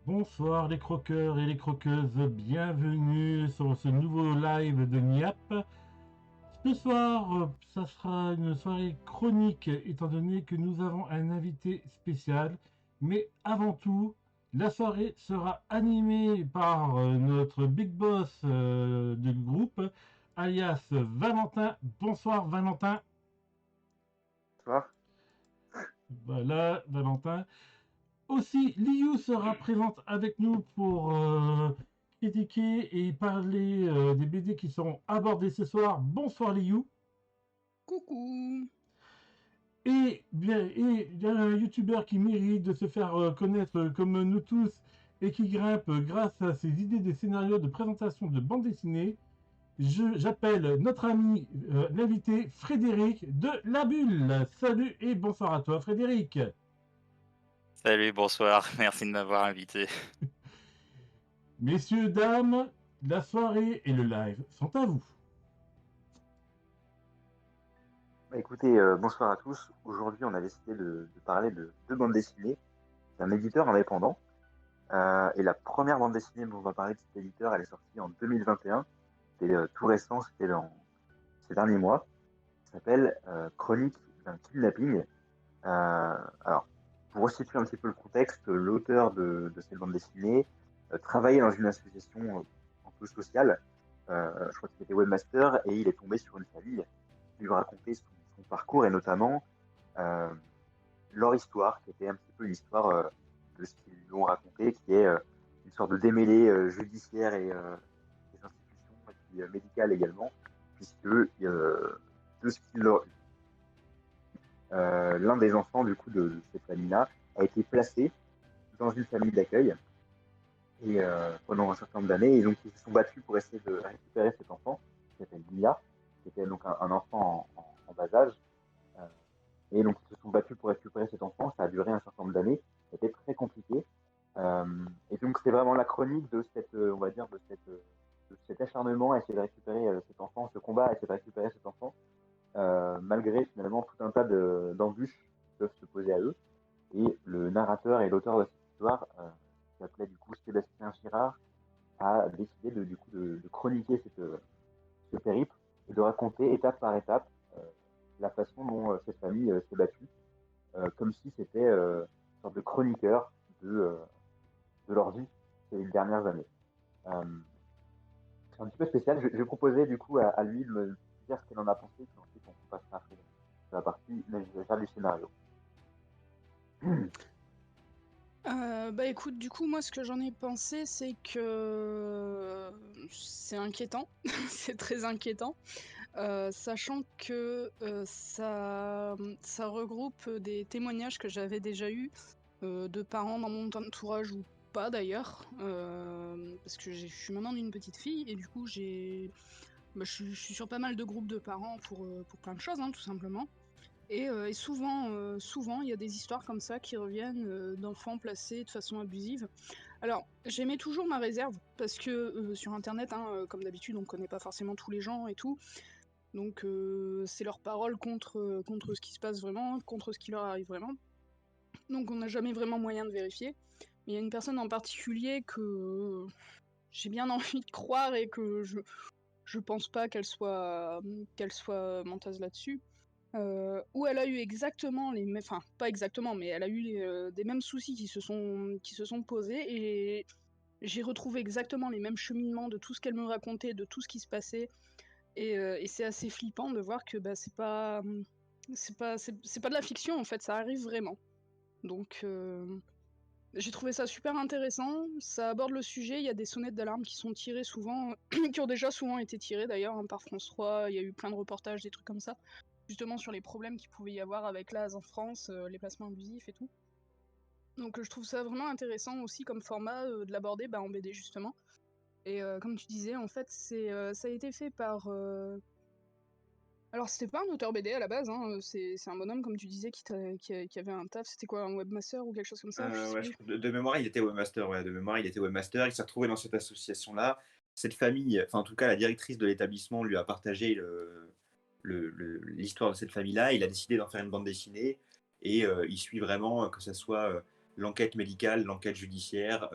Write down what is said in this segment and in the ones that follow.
Bonsoir les croqueurs et les croqueuses, bienvenue sur ce nouveau live de Niap. Ce soir, ça sera une soirée chronique étant donné que nous avons un invité spécial. Mais avant tout, la soirée sera animée par notre big boss du groupe, alias Valentin. Bonsoir Valentin. Toi? Voilà Valentin. Aussi, Liu sera présente avec nous pour critiquer et parler des BD qui seront abordés ce soir. Bonsoir Liu. Coucou. Et bien, il y a un youtubeur qui mérite de se faire connaître comme nous tous et qui grimpe grâce à ses idées de scénarios de présentation de bande dessinée. J'appelle notre ami, l'invité Frédéric de La Bulle. Salut et bonsoir à toi Frédéric. Salut, bonsoir, merci de m'avoir invité. Messieurs, dames, la soirée et le live sont à vous. Écoutez, bonsoir à tous. Aujourd'hui, on a décidé de parler de deux bandes dessinées d'un éditeur indépendant. Et la première bande dessinée dont on va parler de cet éditeur, elle est sortie en 2021. C'était tout récent, c'était dans ces derniers mois. Ça s'appelle Chronique d'un kidnapping. Alors, pour resituer un petit peu le contexte, l'auteur de cette bande dessinée travaillait dans une association un peu sociale. Je crois qu'il était webmaster et il est tombé sur une famille qui lui racontait son parcours et notamment euh, leur histoire, qui était un petit peu l'histoire de ce qu'ils lui ont raconté, qui est une sorte de démêlé judiciaire et des institutions et puis, médicales également, puisque de ce qu'ils leur l'un des enfants du coup de cette famille-là a été placé dans une famille d'accueil et pendant un certain nombre d'années, et donc ils se sont battus pour essayer de récupérer cet enfant qui s'appelle Mia, qui était donc un enfant en bas âge. Euh, et donc ils se sont battus pour récupérer cet enfant. Ça a duré un certain nombre d'années. C'était très compliqué. Euh, et donc c'est vraiment la chronique de cette, on va dire, de cet acharnement à essayer de récupérer cet enfant, ce combat à essayer de récupérer cet enfant, malgré finalement tout un tas d'embûches qui peuvent se poser à eux. Et le narrateur et l'auteur de cette histoire, qui s'appelait du coup Sébastien Girard, a décidé du coup de chroniquer ce périple et de raconter étape par étape la façon dont cette famille s'est battue, comme si c'était une sorte de chroniqueur de leur vie ces dernières années. Euh, c'est un petit peu spécial. Je vais proposer du coup à lui de me dire ce qu'il en a pensé, puis ensuite on passera après la partie faire du scénario. Bah écoute, du coup, moi, ce que j'en ai pensé, c'est que c'est inquiétant, c'est très inquiétant, sachant que ça regroupe des témoignages que j'avais déjà eus de parents dans mon entourage ou pas d'ailleurs, parce que je suis maman d'une petite fille et du coup, je suis sur pas mal de groupes de parents pour plein de choses, hein, tout simplement. Et souvent, il y a des histoires comme ça qui reviennent d'enfants placés de façon abusive. Alors, j'aimais toujours ma réserve, parce que sur internet, hein, comme d'habitude, on connaît pas forcément tous les gens et tout, donc c'est leur parole contre ce qui se passe vraiment, contre ce qui leur arrive vraiment. Donc on n'a jamais vraiment moyen de vérifier. Mais il y a une personne en particulier que j'ai bien envie de croire et que je pense pas qu'elle soit menteuse là-dessus. Où elle a eu exactement les mêmes, enfin pas exactement, mais elle a eu des mêmes soucis qui se sont posés et j'ai retrouvé exactement les mêmes cheminements de tout ce qu'elle me racontait, de tout ce qui se passait et c'est assez flippant de voir que bah, c'est pas de la fiction en fait, ça arrive vraiment. Donc j'ai trouvé ça super intéressant, ça aborde le sujet, il y a des sonnettes d'alarme qui sont tirées souvent, qui ont déjà souvent été tirées d'ailleurs hein, par France 3, il y a eu plein de reportages, des trucs comme ça, justement sur les problèmes qu'il pouvait y avoir avec l'AS en France, les placements abusifs et tout. Donc je trouve ça vraiment intéressant aussi comme format de l'aborder bah, en BD justement. Et comme tu disais, en fait, ça a été fait par... Alors c'était pas un auteur BD à la base, hein, c'est un bonhomme comme tu disais qui avait un taf, c'était quoi, un webmaster ou quelque chose comme ça, je sais Ouais, plus. de mémoire, il était webmaster. Ouais, de mémoire, il était webmaster. Il s'est retrouvé dans cette association-là. Cette famille, enfin en tout cas la directrice de l'établissement lui a partagé l'histoire de cette famille-là. Il a décidé d'en faire une bande dessinée et il suit vraiment que ce soit l'enquête médicale, l'enquête judiciaire,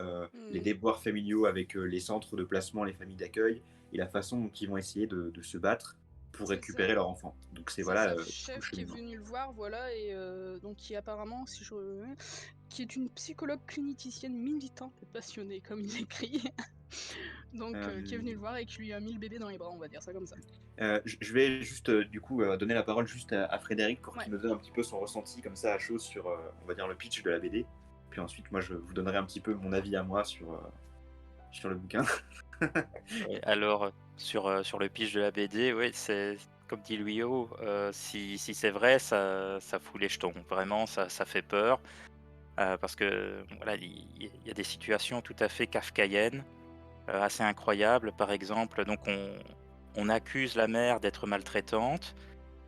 les déboires familiaux avec les centres de placement, les familles d'accueil, et la façon dont ils vont essayer de se battre pour C'est ça. récupérer leur enfant. Donc c'est C'est voilà sa tout le chef qui est cheminement. venue le voir, voilà, et donc qui apparemment, si je qui est une psychologue clinicienne militante et passionnée, comme il écrit. Donc qui est venue Euh, le voir et qui lui a mis le bébé dans les bras, on va dire ça comme ça. je vais juste du coup donner la parole juste à Frédéric pour Ouais. qu'il nous donne un petit peu son ressenti comme ça à chaud sur on va dire le pitch de la BD. Puis ensuite moi je vous donnerai un petit peu mon avis à moi sur le bouquin. Et alors, sur le pitch de la BD, oui, c'est comme dit Louis-O, si c'est vrai, ça fout les jetons. Vraiment, ça fait peur. Parce que voilà, il y a des situations tout à fait kafkaïennes, assez incroyables. Par exemple, donc on accuse la mère d'être maltraitante.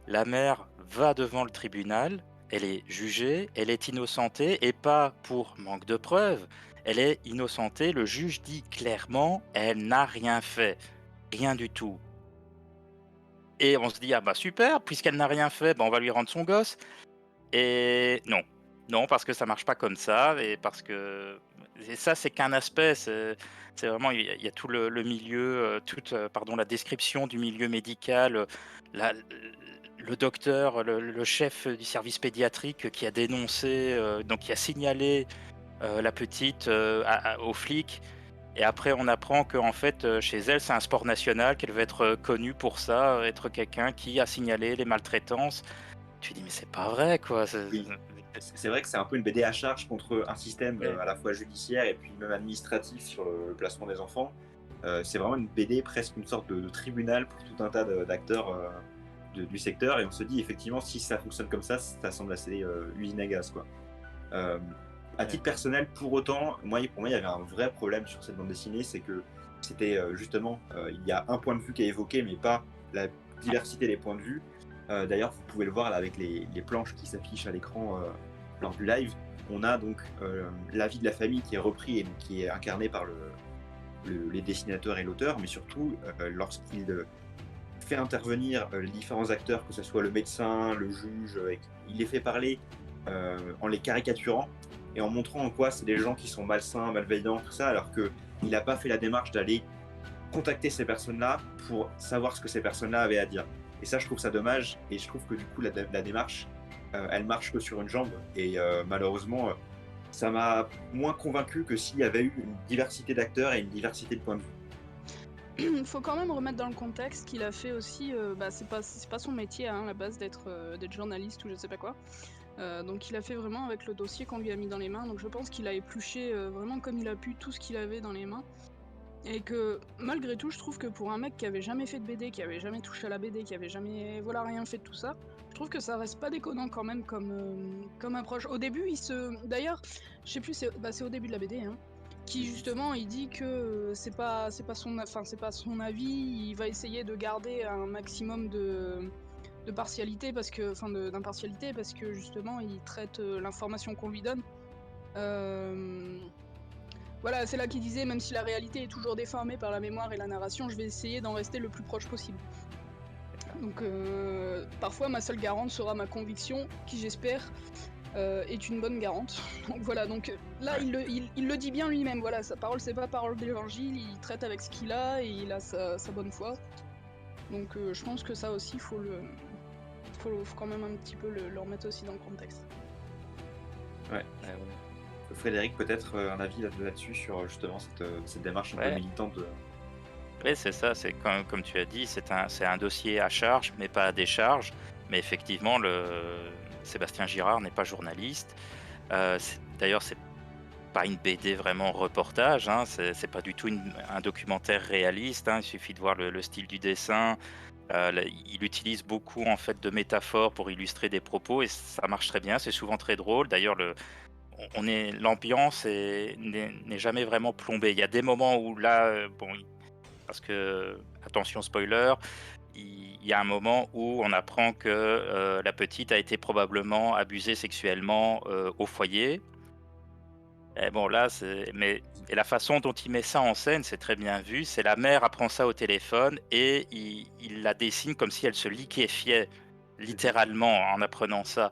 La mère va devant le tribunal, elle est jugée, elle est innocentée et pas pour manque de preuves. Elle est innocentée, le juge dit clairement, elle n'a rien fait, rien du tout. Et on se dit, ah bah super, puisqu'elle n'a rien fait, bah on va lui rendre son gosse. Et non, non, parce que ça marche pas comme ça, et parce que et ça, c'est qu'un aspect. C'est vraiment, il y a tout le milieu, toute, pardon, la description du milieu médical, la- le docteur, le chef du service pédiatrique qui a dénoncé, donc qui a signalé la petite aux flics. Et après, on apprend qu'en fait, chez elle, c'est un sport national, qu'elle veut être connue pour ça, être quelqu'un qui a signalé les maltraitances. Tu dis, mais c'est pas vrai, quoi. Oui. C'est vrai que c'est un peu une BD à charge contre un système Ouais. à la fois judiciaire et puis même administratif sur le placement des enfants. C'est vraiment une BD, presque une sorte de tribunal pour tout un tas d'acteurs du secteur. Et on se dit, effectivement, si ça fonctionne comme ça semble assez usine à gaz, quoi. Euh, à titre personnel, pour autant, pour moi, il y avait un vrai problème sur cette bande dessinée, c'est que c'était justement, il y a un point de vue qui est évoqué, mais pas la diversité des points de vue. D'ailleurs, vous pouvez le voir là, avec les planches qui s'affichent à l'écran lors du live. On a donc l'avis de la famille qui est repris et donc, qui est incarné par les dessinateurs et l'auteur, mais surtout lorsqu'il fait intervenir les différents acteurs, que ce soit le médecin, le juge, il les fait parler en les caricaturant et en montrant en quoi c'est des gens qui sont malsains, malveillants, tout ça, alors qu'il n'a pas fait la démarche d'aller contacter ces personnes-là pour savoir ce que ces personnes-là avaient à dire. Et ça, je trouve ça dommage, et je trouve que du coup, la démarche, elle marche que sur une jambe, et malheureusement, ça m'a moins convaincu que s'il y avait eu une diversité d'acteurs et une diversité de points de vue. Il faut quand même remettre dans le contexte qu'il a fait aussi, bah, c'est pas son métier hein, à la base d'être journaliste ou je sais pas quoi. Donc il a fait vraiment avec le dossier qu'on lui a mis dans les mains. Donc je pense qu'il a épluché vraiment comme il a pu tout ce qu'il avait dans les mains. Et que malgré tout, je trouve que pour un mec qui avait jamais fait de BD, qui avait jamais touché à la BD, qui avait jamais voilà rien fait de tout ça, je trouve que ça reste pas déconnant quand même comme approche. Au début, d'ailleurs, je sais plus, c'est au début de la BD, hein, qui justement il dit que c'est pas son avis, il va essayer de garder un maximum de partialité d'impartialité parce que justement il traite l'information qu'on lui donne. Voilà, c'est là qu'il disait, même si la réalité est toujours déformée par la mémoire et la narration, je vais essayer d'en rester le plus proche possible. Donc parfois ma seule garante sera ma conviction, qui j'espère est une bonne garante. Donc voilà, donc là il le dit bien lui-même, voilà, sa parole c'est pas parole d'évangile, il traite avec ce qu'il a et il a sa bonne foi. Donc je pense que ça aussi faut quand même un petit peu le remettre aussi dans le contexte. Ouais. Frédéric, peut-être un avis là-dessus sur justement cette démarche un peu militante de... Oui, c'est ça, c'est comme tu as dit, c'est un dossier à charge, mais pas à décharge. Mais effectivement, Sébastien Girard n'est pas journaliste. D'ailleurs, c'est pas une BD vraiment reportage, hein, c'est pas du tout un documentaire réaliste, hein, il suffit de voir le style du dessin. Il utilise beaucoup en fait de métaphores pour illustrer des propos et ça marche très bien, c'est souvent très drôle. D'ailleurs, l'ambiance n'est jamais vraiment plombée. Il y a des moments où là, parce que, attention spoiler, il y a un moment où on apprend que la petite a été probablement abusée sexuellement au foyer. Et bon, là, et la façon dont il met ça en scène, c'est très bien vu. C'est la mère apprend ça au téléphone et il la dessine comme si elle se liquéfiait, littéralement, en apprenant ça.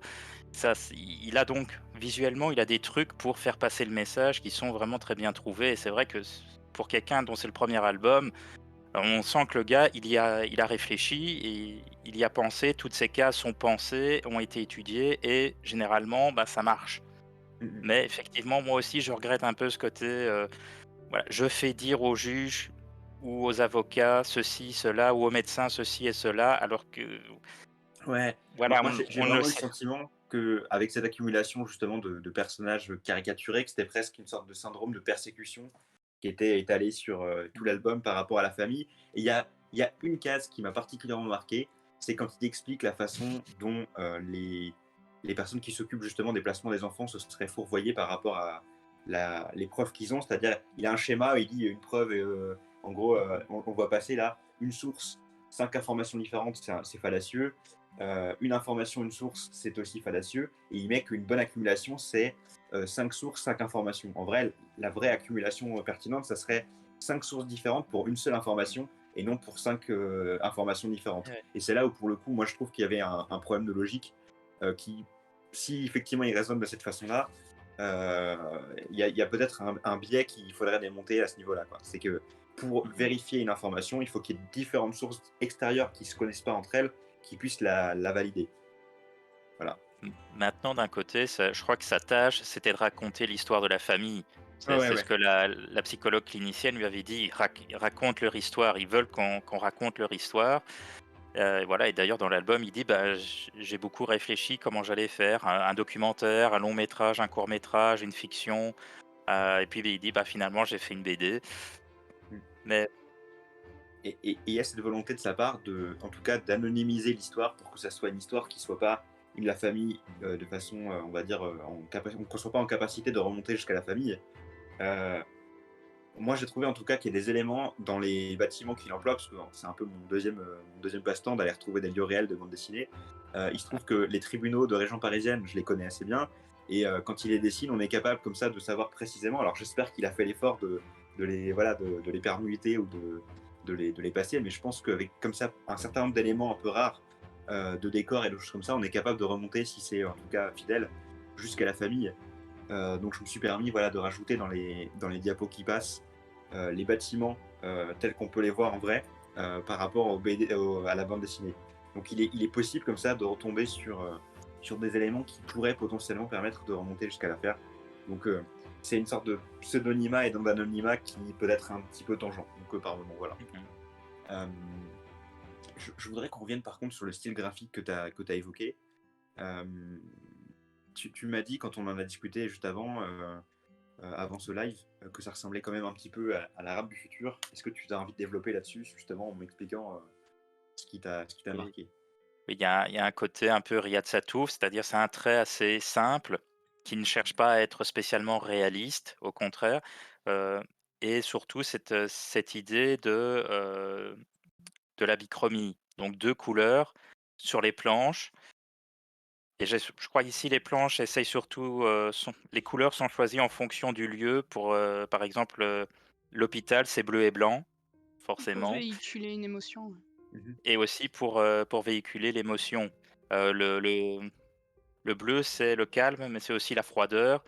il a donc visuellement, il a des trucs pour faire passer le message qui sont vraiment très bien trouvés. Et c'est vrai que pour quelqu'un dont c'est le premier album, on sent que le gars, il a réfléchi et il y a pensé. Toutes ces cases sont pensées, ont été étudiées et généralement, bah, ça marche. Mhm. Mais effectivement, moi aussi, je regrette un peu ce côté. Voilà, je fais dire aux juges ou aux avocats ceci, cela, ou aux médecins ceci et cela, alors que Ouais, voilà, moi j'ai on ne le vraiment eu le sait. sentiment que avec cette accumulation justement de personnages caricaturés, que c'était presque une sorte de syndrome de persécution qui était étalé sur tout l'album par rapport à la famille. Et il y a une case qui m'a particulièrement marqué, c'est quand il explique la façon dont les personnes qui s'occupent justement des placements des enfants se seraient fourvoyées par rapport à les preuves qu'ils ont. C'est-à-dire, il a un schéma, il dit une preuve, en gros, on voit passer là une source, 5 informations différentes, c'est fallacieux. Une information, une source, c'est aussi fallacieux. Et il met qu'une bonne accumulation, c'est 5 sources, 5 informations. En vrai, la vraie accumulation pertinente, ça serait 5 sources différentes pour une seule information et non pour 5 informations différentes. Ouais. Et c'est là où, pour le coup, moi, je trouve qu'il y avait un problème de logique qui, si effectivement il raisonne de cette façon-là, euh, il y a peut-être un biais qu'il faudrait démonter à ce niveau-là. C'est que pour vérifier une information, il faut qu'il y ait différentes sources extérieures qui ne se connaissent pas entre elles qui puissent la valider. Voilà. Maintenant, d'un côté, je crois que sa tâche, c'était de raconter l'histoire de la famille. Ah ouais, C'est ce ouais. que la psychologue clinicienne lui avait dit. Ils racontent leur histoire. Ils veulent qu'on raconte leur histoire. Et voilà. Et d'ailleurs, dans l'album, il dit, bah, j'ai beaucoup réfléchi comment j'allais faire un documentaire, un long métrage, un court métrage, une fiction. Et puis il dit, bah, finalement, j'ai fait une BD. Mais Et il y a cette volonté de sa part, en tout cas, d'anonymiser l'histoire pour que ça soit une histoire qui soit pas une la famille de façon, on va dire, qu'on soit pas en capacité de remonter jusqu'à la famille. Moi, j'ai trouvé en tout cas qu'il y a des éléments dans les bâtiments qu'il emploie, parce que c'est un peu mon deuxième passe-temps d'aller retrouver des lieux réels de bande dessinée. Il se trouve que les tribunaux de région parisienne, je les connais assez bien, et quand il les dessine, on est capable comme ça de savoir précisément. Alors j'espère qu'il a fait l'effort de les permuter ou de les passer, mais je pense qu'avec comme ça un certain nombre d'éléments un peu rares de décors et de choses comme ça, on est capable de remonter, si c'est en tout cas fidèle, jusqu'à la famille. Donc je me suis permis de rajouter dans les diapos qui passent les bâtiments tels qu'on peut les voir en vrai par rapport à la bande dessinée. Donc il est possible comme ça de retomber sur des éléments qui pourraient potentiellement permettre de remonter jusqu'à l'affaire. Donc c'est une sorte de pseudonymat et d'anonymat qui peut être un petit peu tangent. Donc par moment, voilà. Euh, je voudrais qu'on revienne par contre sur le style graphique que tu as évoqué. Euh, tu m'as dit quand on en a discuté juste avant ce live, que ça ressemblait quand même un petit peu à l'Arabe du futur. Est-ce que tu as envie de développer là-dessus, justement, en m'expliquant ce qui t'a oui, marqué? il y a un côté un peu Riyad Satouf, c'est-à-dire c'est un trait assez simple qui ne cherche pas à être spécialement réaliste, au contraire. euh, et surtout cette idée de la bichromie, donc deux couleurs sur les planches. Et je crois ici les planches essayent surtout, les couleurs sont choisies en fonction du lieu. Pour, par exemple, l'hôpital, c'est bleu et blanc, Pour forcément, véhiculer une émotion. Ouais. Mhm. et aussi pour véhiculer l'émotion. Euh, le, le, le bleu, c'est le calme, mais c'est aussi la froideur.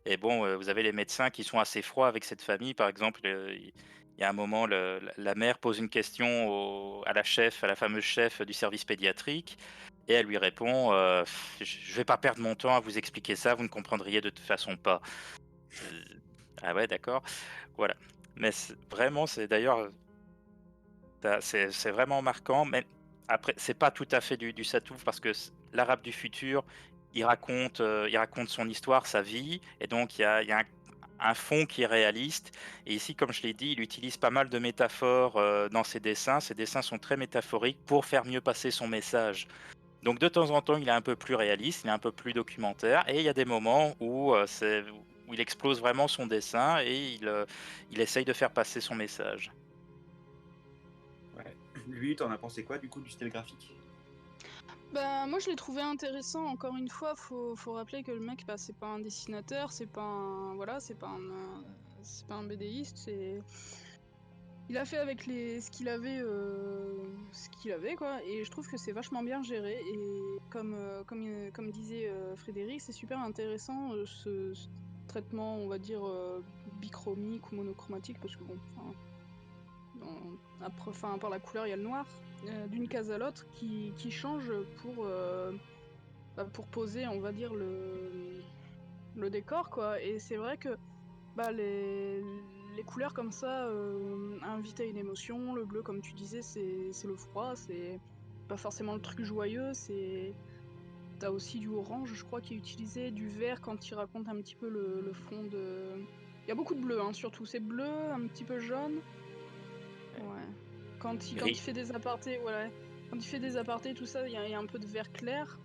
Et bon, vous avez les médecins qui sont assez froids avec cette famille. Par exemple, il y a un moment, la mère pose une question à la chef, à la fameuse chef du service pédiatrique, et elle lui répond, je vais pas perdre mon temps à vous expliquer ça, vous ne comprendriez de toute façon pas. Euh, ah ouais, d'accord, voilà. Mais vraiment, c'est d'ailleurs, c'est vraiment marquant. Mais après, c'est pas tout à fait du Satouf parce que l'Arabe du futur, il raconte son histoire, sa vie, et donc il y a un fond qui est réaliste. Et ici, comme je l'ai dit, il utilise pas mal de métaphores dans ses dessins. Ses dessins sont très métaphoriques pour faire mieux passer son message. Donc de temps en temps, il est un peu plus réaliste, il est un peu plus documentaire, et il y a des moments où il explose vraiment son dessin et il essaye de faire passer son message. Ouais. Lui, t'en as pensé quoi du coup du style graphique? Bah, moi je l'ai trouvé intéressant. Encore une fois, faut rappeler que le mec, bah, c'est pas un dessinateur, c'est pas un, voilà, c'est pas un BDiste, Il a fait avec ce qu'il avait quoi, et je trouve que c'est vachement bien géré. Et comme disait Frédéric, c'est super intéressant ce traitement, on va dire bichromique ou monochromatique, parce que bon, enfin, par la couleur il y a le noir d'une case à l'autre qui change pour poser, on va dire le décor quoi. Et c'est vrai que les couleurs comme ça invitent à une émotion. Le bleu, comme tu disais, c'est le froid, c'est pas forcément le truc joyeux. T'as aussi du orange, je crois, qui est utilisé, du vert quand il raconte un petit peu le fond de. Il y a beaucoup de bleu, hein, surtout. C'est bleu, un petit peu jaune. Ouais. Quand il Gris. fait des apartés, ouais. Quand il fait des apartés, tout ça, il y a un peu de vert clair.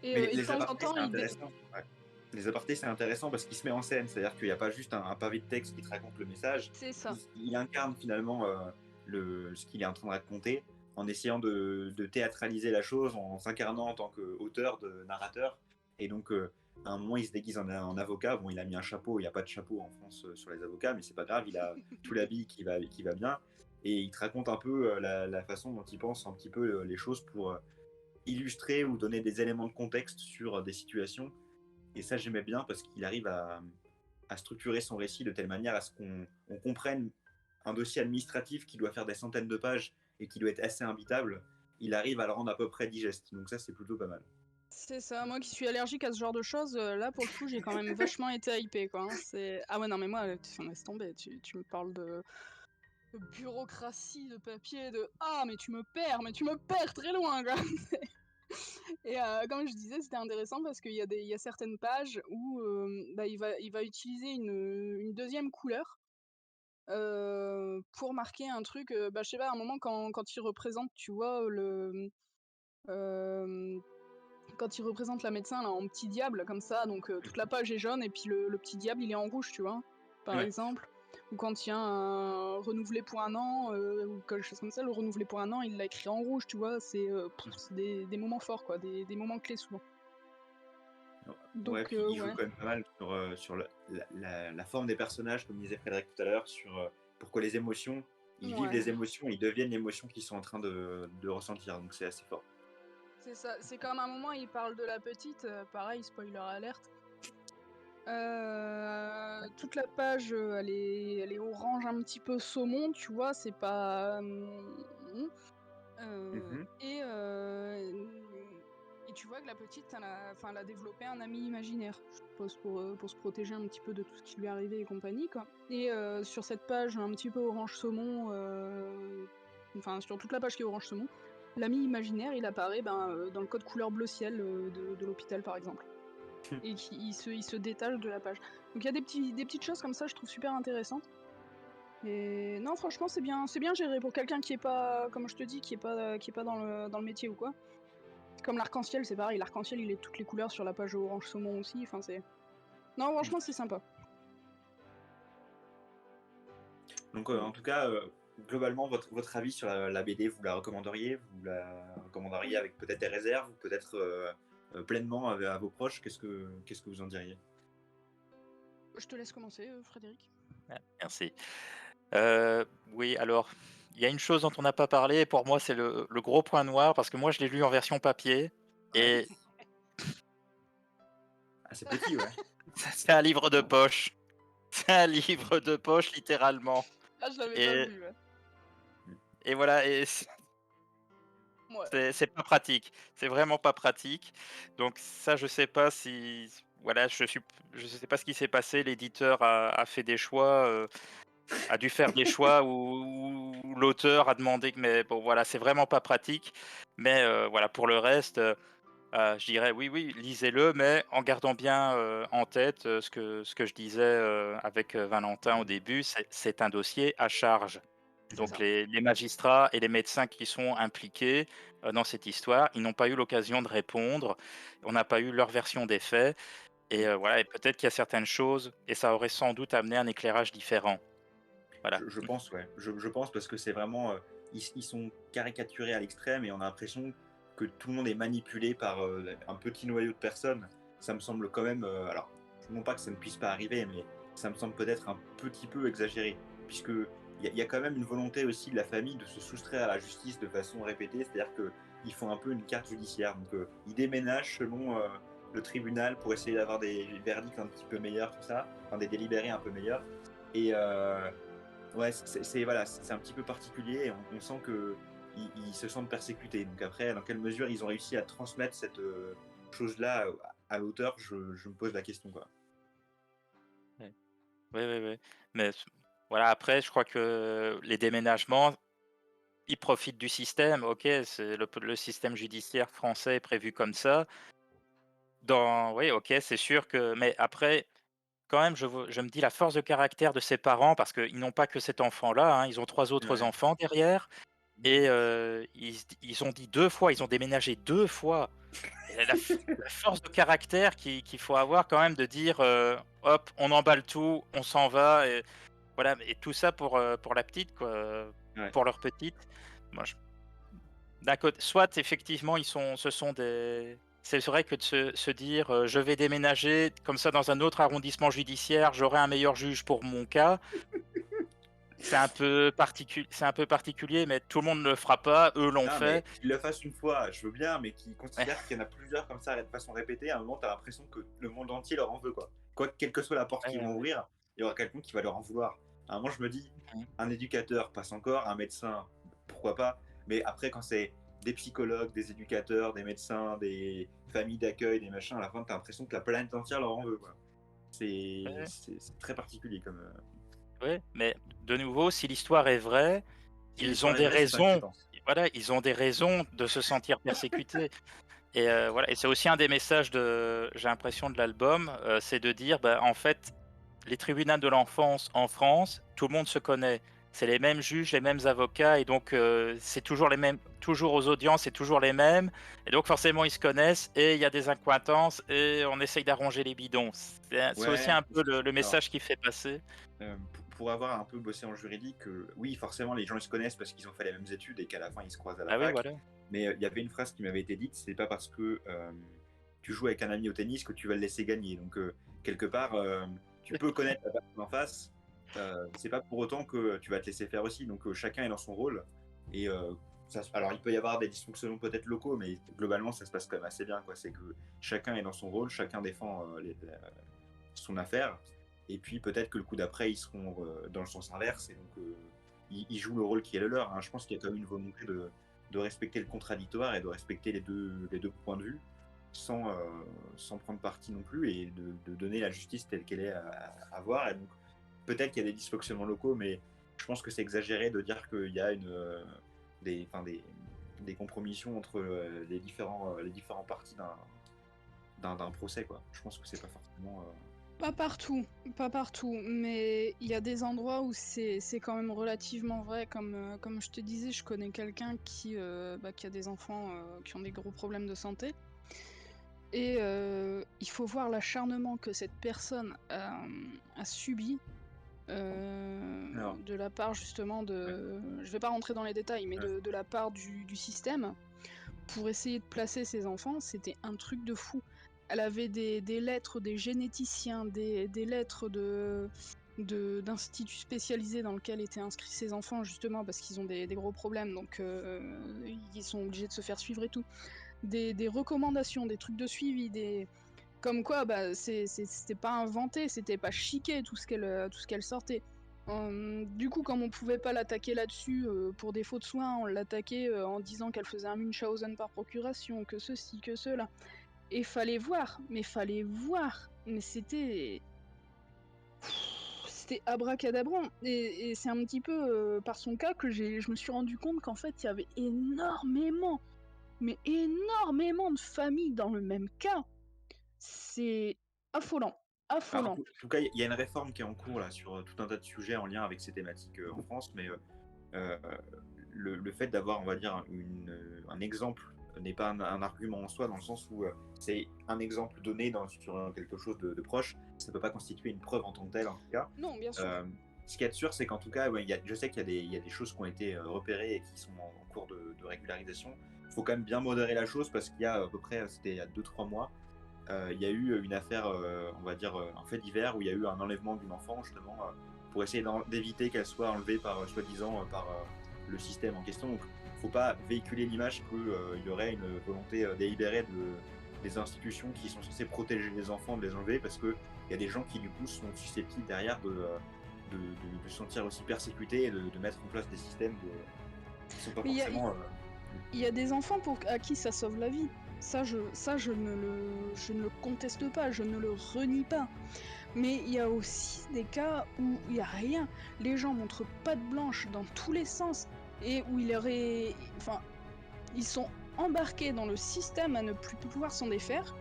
Mais Et de les temps en apartés, temps, c'est intéressant. Ouais. Les apartés, c'est intéressant parce qu'il se met en scène, c'est-à-dire qu'il n'y a pas juste un pavé de texte qui te raconte le message. c'est ça. Il incarne finalement ce qu'il est en train de raconter en essayant de théâtraliser la chose, en s'incarnant en tant qu'auteur, de narrateur. Et donc, à un moment, il se déguise en avocat. Bon, il a mis un chapeau, il n'y a pas de chapeau en France sur les avocats, mais c'est pas grave, il a tout l'habit qui va bien. Et il te raconte un peu la façon dont il pense un petit peu les choses pour illustrer ou donner des éléments de contexte sur des situations. Et ça, j'aimais bien parce qu'il arrive à structurer son récit de telle manière à ce qu'on comprenne un dossier administratif qui doit faire des centaines de pages et qui doit être assez imbitable. Il arrive à le rendre à peu près digeste. Donc ça, c'est plutôt pas mal. C'est ça, moi qui suis allergique à ce genre de choses, là pour le coup j'ai quand même vachement été hypée quoi. Hein. Ah ouais non mais moi, laisse tomber, tu me parles de bureaucratie, de papier, mais tu me perds très loin quoi. Et comme je disais, c'était intéressant parce qu'il y a certaines pages où il va utiliser une deuxième couleur pour marquer un truc, je sais pas, à un moment quand il représente, tu vois, euh, quand il représente la médecin là, en petit diable comme ça, donc toute la page est jaune et puis le petit diable il est en rouge, tu vois, par Ouais. exemple. Ou quand il y a un renouvelé pour un an, ou quelque chose comme ça, le renouvelé pour un an, il l'a écrit en rouge, tu vois, c'est des moments forts, quoi, des moments clés souvent. Ouais, Donc, puis il joue ouais. quand même pas mal sur la forme des personnages, comme disait Frédéric tout à l'heure, sur pourquoi les émotions, ils vivent Ouais, des émotions, ils deviennent l'émotion qu'ils sont en train de ressentir. Donc c'est assez fort. c'est ça. C'est comme un moment, il parle de la petite, pareil, spoiler alerte. Toute la page, elle est orange un petit peu saumon, tu vois, c'est pas. Euh, Mhm. et, euh, et tu vois que la petite, elle a développé un ami imaginaire, je suppose, pour se protéger un petit peu de tout ce qui lui arrivait et compagnie, quoi. Et sur cette page un petit peu orange saumon, enfin sur toute la page qui est orange saumon, l'ami imaginaire, il apparaît dans le code couleur bleu ciel de l'hôpital, par exemple. Et il se détache de la page. Donc il y a des petites choses comme ça, je trouve super intéressantes. Et non, franchement, c'est bien géré pour quelqu'un qui est pas, comme je te dis, qui est pas dans le métier ou quoi. Comme l'arc-en-ciel, c'est pareil. L'arc-en-ciel, il est toutes les couleurs sur la page orange saumon aussi. Enfin, c'est. Non, franchement, c'est sympa. Donc en tout cas, globalement, votre avis sur la BD, vous la recommanderiez? Vous la recommanderiez Oui. avec peut-être des réserves ou peut-être pleinement à vos proches? Qu'est-ce que vous en diriez? Je te laisse commencer, Frédéric. Ah, merci. Oui, alors, il y a une chose dont on n'a pas parlé, et pour moi, c'est le gros point noir, parce que moi, je l'ai lu en version papier, Ouais. et Ah, c'est petit, ouais. c'est un livre de poche. C'est un livre de poche, littéralement. Ah, je l'avais pas Et, vu, ouais. et voilà, et Ouais. c'est pas pratique. C'est vraiment pas pratique. Donc ça, je sais pas si... Voilà, je sais pas ce qui s'est passé. L'éditeur a fait des choix, a dû faire des choix où l'auteur a demandé que... Mais bon, voilà, c'est vraiment pas pratique. Mais voilà, pour le reste... je dirais oui, oui, lisez-le, mais en gardant bien en tête ce que je disais avec Valentin au début, c'est un dossier à charge. C'est Donc ça. les magistrats et les médecins qui sont impliqués dans cette histoire, ils n'ont pas eu l'occasion de répondre, on n'a pas eu leur version des faits, et voilà, et peut-être qu'il y a certaines choses, et ça aurait sans doute amené un éclairage différent. Voilà. Je pense, ouais. Je pense parce que c'est vraiment. Ils sont caricaturés à l'extrême et on a l'impression que tout le monde est manipulé par un petit noyau de personnes. Ça me semble quand même. Alors, non pas que ça ne puisse pas arriver, mais ça me semble peut-être un petit peu exagéré. puisque il y a quand même une volonté aussi de la famille de se soustraire à la justice de façon répétée, c'est-à-dire qu'ils font un peu une carte judiciaire. Donc ils déménagent selon le tribunal pour essayer d'avoir des verdicts un petit peu meilleurs, tout ça, enfin des délibérés un peu meilleurs. Et ouais, voilà, c'est un petit peu particulier et on sent qu'ils se sentent persécutés. Donc après, dans quelle mesure ils ont réussi à transmettre cette chose-là à l'auteur, je me pose la question, quoi. Oui, oui, oui. Mais voilà, après, je crois que les déménagements, ils profitent du système. Ok, c'est le système judiciaire français est prévu comme ça. Oui, ok, c'est sûr que. Mais après, quand même, je me dis la force de caractère de ses parents, parce qu'ils n'ont pas que cet enfant-là, hein, ils ont 3 autres Ouais. enfants derrière, et ils ont dit 2 fois, ils ont déménagé 2 fois. Et la force de caractère qu'il faut avoir quand même de dire, hop, on emballe tout, on s'en va, et voilà, et tout ça pour la petite, quoi, Ouais. pour leur petite. Moi, d'un côté, soit effectivement, ce sont des. C'est vrai que de se dire, je vais déménager comme ça dans un autre arrondissement judiciaire, j'aurai un meilleur juge pour mon cas. C'est un peu particulier, mais tout le monde ne le fera pas. Eux l'ont Non, fait. mais qu'ils le fassent une fois, je veux bien, mais qu'ils Ouais, considèrent qu'il y en a plusieurs comme ça de façon répétée, à un moment, tu as l'impression que le monde entier leur en veut, quoi. Quelle que soit la porte ouais, qu'ils vont ouais. ouvrir, il y aura quelqu'un qui va leur en vouloir. À un moment, je me dis, Mmh. un éducateur passe encore, un médecin, pourquoi pas, mais après, quand c'est des psychologues, des éducateurs, des médecins, des familles d'accueil, des machins, à la fin, tu as l'impression que la planète entière leur en veut, quoi. Ouais, C'est très particulier comme. ouais, mais de nouveau, si l'histoire est vraie, Si ils ont l'histoire est des vraie, c'est raisons. inquiétant. Voilà, ils ont des raisons de se sentir persécutés. Et voilà, et c'est aussi un des messages j'ai l'impression de l'album, c'est de dire, bah, en fait, les tribunaux de l'enfance en France, tout le monde se connaît. C'est les mêmes juges, les mêmes avocats, et donc c'est toujours les mêmes, toujours aux audiences, c'est toujours les mêmes. Et donc forcément, ils se connaissent et il y a des accointances et on essaye d'arranger les bidons. C'est aussi Ouais, un peu le alors, message qui fait passer. pour avoir un peu bossé en juridique, oui, forcément, les gens ils se connaissent parce qu'ils ont fait les mêmes études et qu'à la fin ils se croisent à la Ah oui, fac. voilà. Mais il y avait une phrase qui m'avait été dite, c'est pas parce que tu joues avec un ami au tennis que tu vas le laisser gagner. Donc quelque part, tu peux connaître la personne en face, c'est pas pour autant que tu vas te laisser faire aussi. Donc chacun est dans son rôle. Et alors il peut y avoir des dysfonctionnements peut-être locaux, mais globalement ça se passe quand même assez bien, quoi. C'est que chacun est dans son rôle, chacun défend son affaire. Et puis peut-être que le coup d'après, ils seront dans le sens inverse. Et donc, ils jouent le rôle qui est le leur, hein. Je pense qu'il y a quand même une volonté de respecter le contradictoire et de respecter les deux points de vue sans prendre parti non plus et de donner la justice telle qu'elle est à voir. Et donc, peut-être qu'il y a des dysfonctionnements locaux, mais je pense que c'est exagéré de dire qu'il y a des compromissions entre les différents parties d'un procès, quoi. Je pense que c'est pas forcément. Pas partout, mais il y a des endroits où c'est quand même relativement vrai. Comme je te disais, je connais quelqu'un qui a des enfants qui ont des gros problèmes de santé. Et il faut voir l'acharnement que cette personne a subi Alors, de la part justement ouais. de... Je vais pas rentrer dans les détails, mais Ouais. de la part du système pour essayer de placer ses enfants. C'était un truc de fou. Elle avait des lettres des généticiens, des lettres d'instituts spécialisés dans lesquels étaient inscrits ses enfants, justement parce qu'ils ont des gros problèmes, donc ils sont obligés de se faire suivre et tout. Des recommandations, des trucs de suivi, comme quoi bah, c'était pas inventé, c'était pas chiqué tout ce qu'elle sortait. Du coup, comme on pouvait pas l'attaquer là-dessus pour défaut de soins, on l'attaquait en disant qu'elle faisait un Munchausen par procuration, que ceci, que cela. Et fallait voir, mais c'était abracadabrant. Et c'est un petit peu par son cas que je me suis rendu compte qu'en fait, il y avait énormément, mais énormément de familles dans le même cas. C'est affolant, Alors, en affolant. tout cas, il y a une réforme qui est en cours là, sur tout un tas de sujets en lien avec ces thématiques en France, mais euh, le fait d'avoir, on va dire, un exemple n'est pas un argument en soi, dans le sens où c'est un exemple donné sur quelque chose de proche, ça ne peut pas constituer une preuve en tant que telle, en tout cas. Non, bien sûr. Ce qu'il y a de sûr, c'est qu'en tout cas, ouais, je sais qu'il y a des choses qui ont été repérées et qui sont en cours de régularisation. Il faut quand même bien modérer la chose parce qu'il y a à peu près, c'était il y a 2-3 mois, il y a eu une affaire, on va dire un fait divers, où il y a eu un enlèvement d'une enfant, justement, pour essayer d'éviter qu'elle soit enlevée par, soi-disant, par le système en question. Donc, faut pas véhiculer l'image qu'il y aurait une volonté délibérée des institutions qui sont censées protéger les enfants de les enlever, parce qu'il y a des gens qui, du coup, sont susceptibles derrière de se sentir aussi persécutés et de mettre en place des systèmes qui sont pas Mais forcément. il y a des enfants à qui ça sauve la vie. Ça, je ne le conteste pas, je ne le renie pas. Mais il y a aussi des cas où il n'y a rien. Les gens montrent patte blanche dans tous les sens et où ils sont embarqués dans le système à ne plus pouvoir s'en défaire.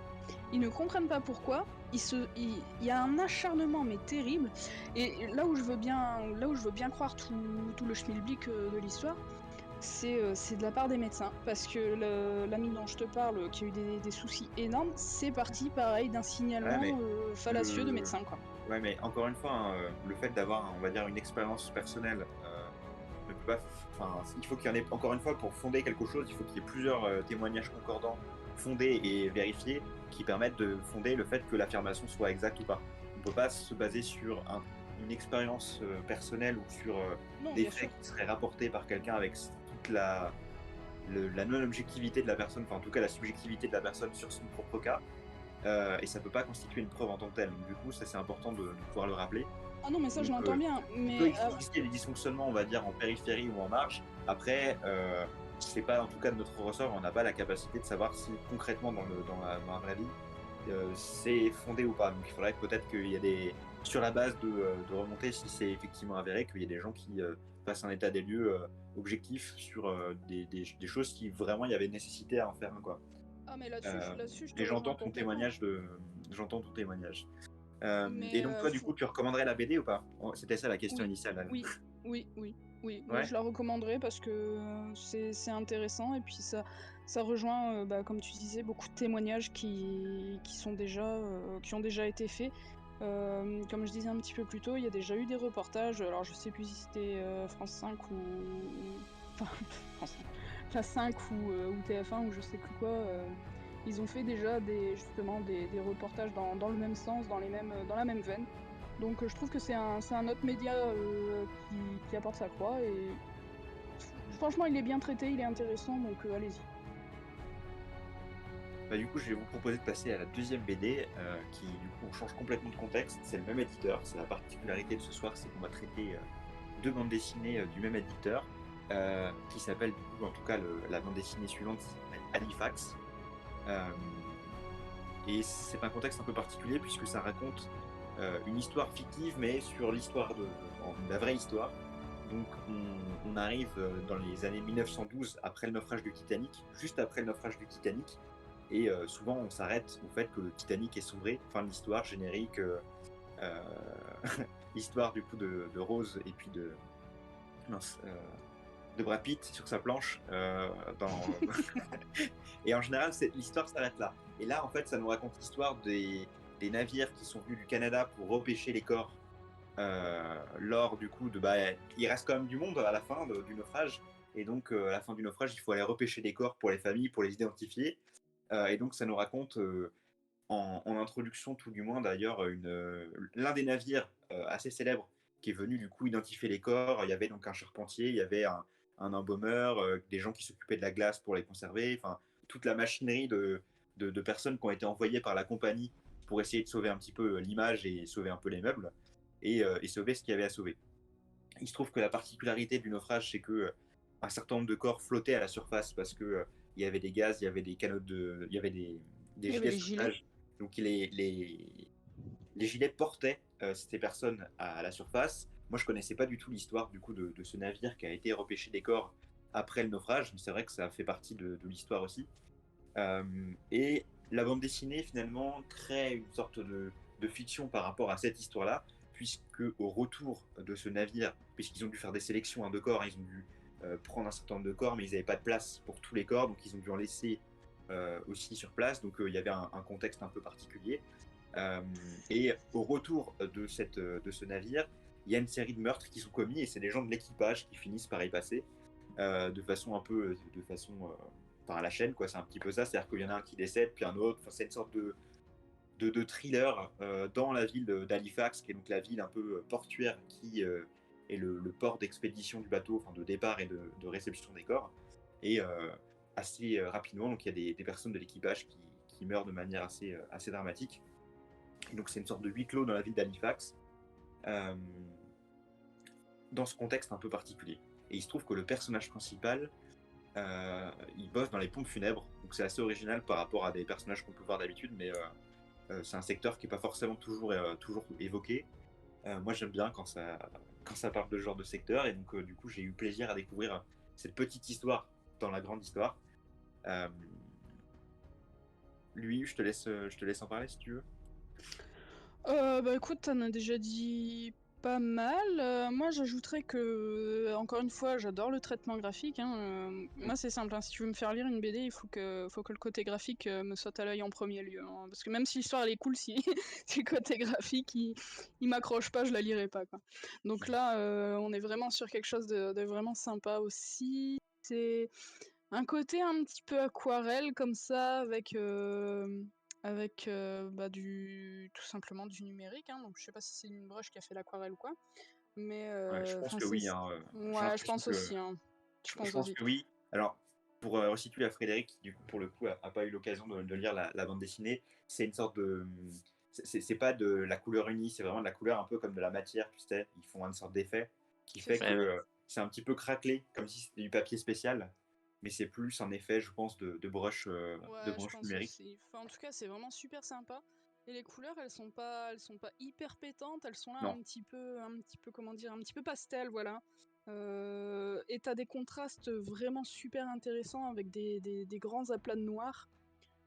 Ils ne comprennent pas pourquoi. Il y a un acharnement mais terrible. Et là où je veux bien croire tout le schmilblick de l'histoire, c'est de la part des médecins. Parce que l'ami dont je te parle, qui a eu des soucis énormes, c'est parti pareil d'un signalement Ouais, mais fallacieux de médecin, quoi. Ouais, mais encore une fois, hein, le fait d'avoir, on va dire, une expérience personnelle ne peut pas. Enfin, il faut qu'il y en ait, encore une fois, pour fonder quelque chose, il faut qu'il y ait plusieurs témoignages concordants, fondés et vérifiés, qui permettent de fonder le fait que l'affirmation soit exacte ou pas. On ne peut pas se baser sur une expérience personnelle ou sur Non, des bien faits sûr. qui seraient rapportés par quelqu'un avec toute la non-objectivité de la personne, enfin en tout cas la subjectivité de la personne sur son propre cas. Et ça peut pas constituer une preuve en tant que telle. Donc, du coup, ça c'est important de pouvoir le rappeler. Ah non, mais ça, je Donc, l'entends bien. il peut Mais exister des dysfonctionnements, on va dire, en périphérie ou en marge. Après, c'est pas en tout cas de notre ressort, on n'a pas la capacité de savoir si concrètement dans la vraie vie, c'est fondé ou pas. Donc, il faudrait peut-être qu'il y ait des. Sur la base de remonter, si c'est effectivement avéré, qu'il y ait des gens qui fassent un état des lieux objectif sur des choses qui vraiment il y avait nécessité à en faire un, quoi. ah, mais Euh, là-dessus, je te et rejoins complètement. j'entends ton témoignage. Et Mais donc toi, du coup, tu recommanderais la BD ou pas? C'était ça la question oui, initiale. Là. oui, oui. Moi, Ouais. je la recommanderais parce que c'est intéressant et puis ça rejoint, comme tu disais, beaucoup de témoignages qui ont déjà été faits. Comme je disais un petit peu plus tôt, il y a déjà eu des reportages. Alors, je sais plus si c'était France 5 enfin, France 5, la 5 ou TF1 ou je sais plus quoi. Ils ont fait déjà justement des reportages dans le même sens, dans la même veine. Donc je trouve que c'est un autre média qui apporte sa croix et franchement il est bien traité, il est intéressant, donc allez-y. Bah, du coup, je vais vous proposer de passer à la deuxième BD qui, du coup, on change complètement de contexte. C'est le même éditeur. C'est la particularité de ce soir, c'est qu'on va traiter deux bandes dessinées du même éditeur qui s'appelle, du coup, en tout cas, la bande dessinée suivante s'appelle Halifax. Et c'est un contexte un peu particulier puisque ça raconte une histoire fictive, mais sur la vraie histoire. Donc on arrive dans les années 1912, après le naufrage du Titanic, juste après le naufrage du Titanic, et souvent on s'arrête au fait que le Titanic est sombré, fin de l'histoire, générique, l'histoire du coup de Rose et puis de Brad Pitt sur sa planche. Et en général, l'histoire s'arrête là. Et là, en fait, ça nous raconte l'histoire des navires qui sont venus du Canada pour repêcher les corps lors du coup il reste quand même du monde à la fin du naufrage. Et donc, à la fin du naufrage, il faut aller repêcher des corps pour les familles, pour les identifier. Et donc, ça nous raconte en introduction, tout du moins d'ailleurs, l'un des navires assez célèbres qui est venu du coup identifier les corps. Il y avait donc un charpentier, il y avait un embaumeur, des gens qui s'occupaient de la glace pour les conserver, enfin toute la machinerie de personnes qui ont été envoyées par la compagnie pour essayer de sauver un petit peu l'image et sauver un peu les meubles et sauver ce qu'il y avait à sauver. Il se trouve que la particularité du naufrage, c'est que un certain nombre de corps flottaient à la surface parce que il y avait des gaz, il y avait des canaux il y avait des Il y avait gilets les de gilets. sauvetage. Donc les gilets portaient ces personnes à la surface. Moi, je connaissais pas du tout l'histoire du coup de ce navire qui a été repêché des corps après le naufrage. Mais c'est vrai que ça fait partie de l'histoire aussi. Et la bande dessinée finalement crée une sorte de fiction par rapport à cette histoire-là, puisque au retour de ce navire, puisqu'ils ont dû faire des sélections de corps, ils ont dû prendre un certain nombre de corps, mais ils n'avaient pas de place pour tous les corps, donc ils ont dû en laisser aussi sur place. Donc il y avait un contexte un peu particulier. Et au retour de ce navire, il y a une série de meurtres qui sont commis et c'est des gens de l'équipage qui finissent par y passer de façon par la chaîne, quoi. C'est un petit peu ça, c'est-à-dire qu'il y en a un qui décède, puis un autre. Enfin, c'est une sorte de thriller dans la ville d'Halifax, qui est donc la ville un peu portuaire qui est le port d'expédition du bateau, enfin de départ et de réception des corps. Et assez rapidement, donc il y a des personnes de l'équipage qui meurent de manière assez dramatique. Et donc c'est une sorte de huis clos dans la ville d'Halifax, dans ce contexte un peu particulier. Et il se trouve que le personnage principal, il bosse dans les pompes funèbres, donc c'est assez original par rapport à des personnages qu'on peut voir d'habitude, mais c'est un secteur qui n'est pas forcément toujours évoqué. Moi j'aime bien quand ça parle de ce genre de secteur, et donc du coup j'ai eu plaisir à découvrir cette petite histoire dans la grande histoire. Lui, je te laisse en parler si tu veux. Bah écoute, t'en as déjà dit pas mal. Moi, j'ajouterais que, encore une fois, j'adore le traitement graphique, hein. Moi, c'est simple, hein. Si tu veux me faire lire une BD, il faut que le côté graphique me saute à l'œil en premier lieu, hein. Parce que même si l'histoire elle est cool, si, si le côté graphique il m'accroche pas, je la lirai pas, quoi. Donc là, on est vraiment sur quelque chose de vraiment sympa aussi. C'est un côté un petit peu aquarelle comme ça, avec bah, tout simplement du numérique, hein. Donc je sais pas si c'est une brush qui a fait l'aquarelle ou quoi, mais Ouais, je pense enfin que oui, hein, j'ai ouais, je l'impression pense que aussi, hein. Je je pense pense aussi. que oui. Alors, pour resituer à Frédéric, qui du coup, pour le coup, a pas eu l'occasion de lire la bande dessinée, c'est une sorte de. C'est pas de la couleur unie, c'est vraiment de la couleur un peu comme de la matière, tu sais. Ils font une sorte d'effet qui C'est fait ça. que Ouais, ouais. c'est un petit peu craquelé, comme si c'était du papier spécial, mais c'est plus un effet, je pense, de brush, Ouais, je pense numérique. aussi. Enfin, en tout cas, c'est vraiment super sympa. Et les couleurs, elles sont pas hyper pétantes, elles sont là Non, un petit peu, comment dire, un petit peu pastel, voilà. Et t'as des contrastes vraiment super intéressants avec des grands aplats de noir.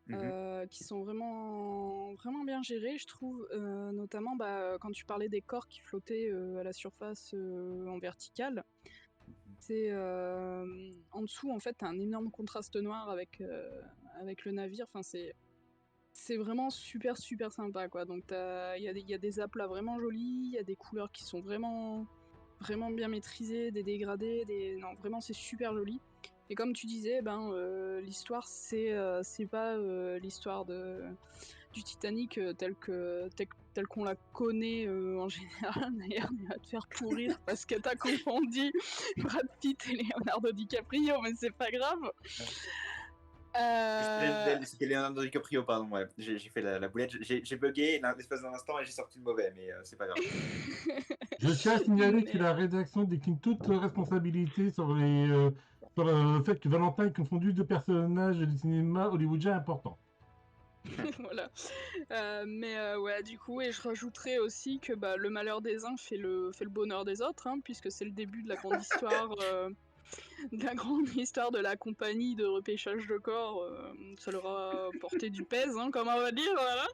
mhm, Qui sont vraiment, vraiment bien gérés, je trouve. Notamment bah, quand tu parlais des corps qui flottaient à la surface en verticale. C'est en dessous, en fait, t'as un énorme contraste noir avec le navire. Enfin, c'est vraiment super, super sympa, quoi. Donc, il y a des aplats vraiment jolis, il y a des couleurs qui sont vraiment, vraiment bien maîtrisées, des dégradés, non, vraiment, c'est super joli. Et comme tu disais, ben, l'histoire, c'est pas l'histoire du Titanic telle qu'on la connaît en général. D'ailleurs, il va te faire pourrir parce que t'as confondu Brad Pitt et Leonardo DiCaprio, mais c'est pas grave. Euh, C'était Leonardo DiCaprio, pardon. Ouais. J'ai fait la boulette. J'ai bugué l'espace d'un instant et j'ai sorti le mauvais, mais c'est pas grave. Je tiens à signaler que mais la rédaction décline toute responsabilité sur sur le fait que Valentin ait confondu deux personnages du cinéma hollywoodien importants. voilà. Ouais, du coup, et je rajouterais aussi que bah, le malheur des uns fait le bonheur des autres, hein, puisque c'est le début de la grande histoire. De la grande histoire de la compagnie de repêchage de corps, ça leur a porté du pèse, hein, comme on va dire, voilà.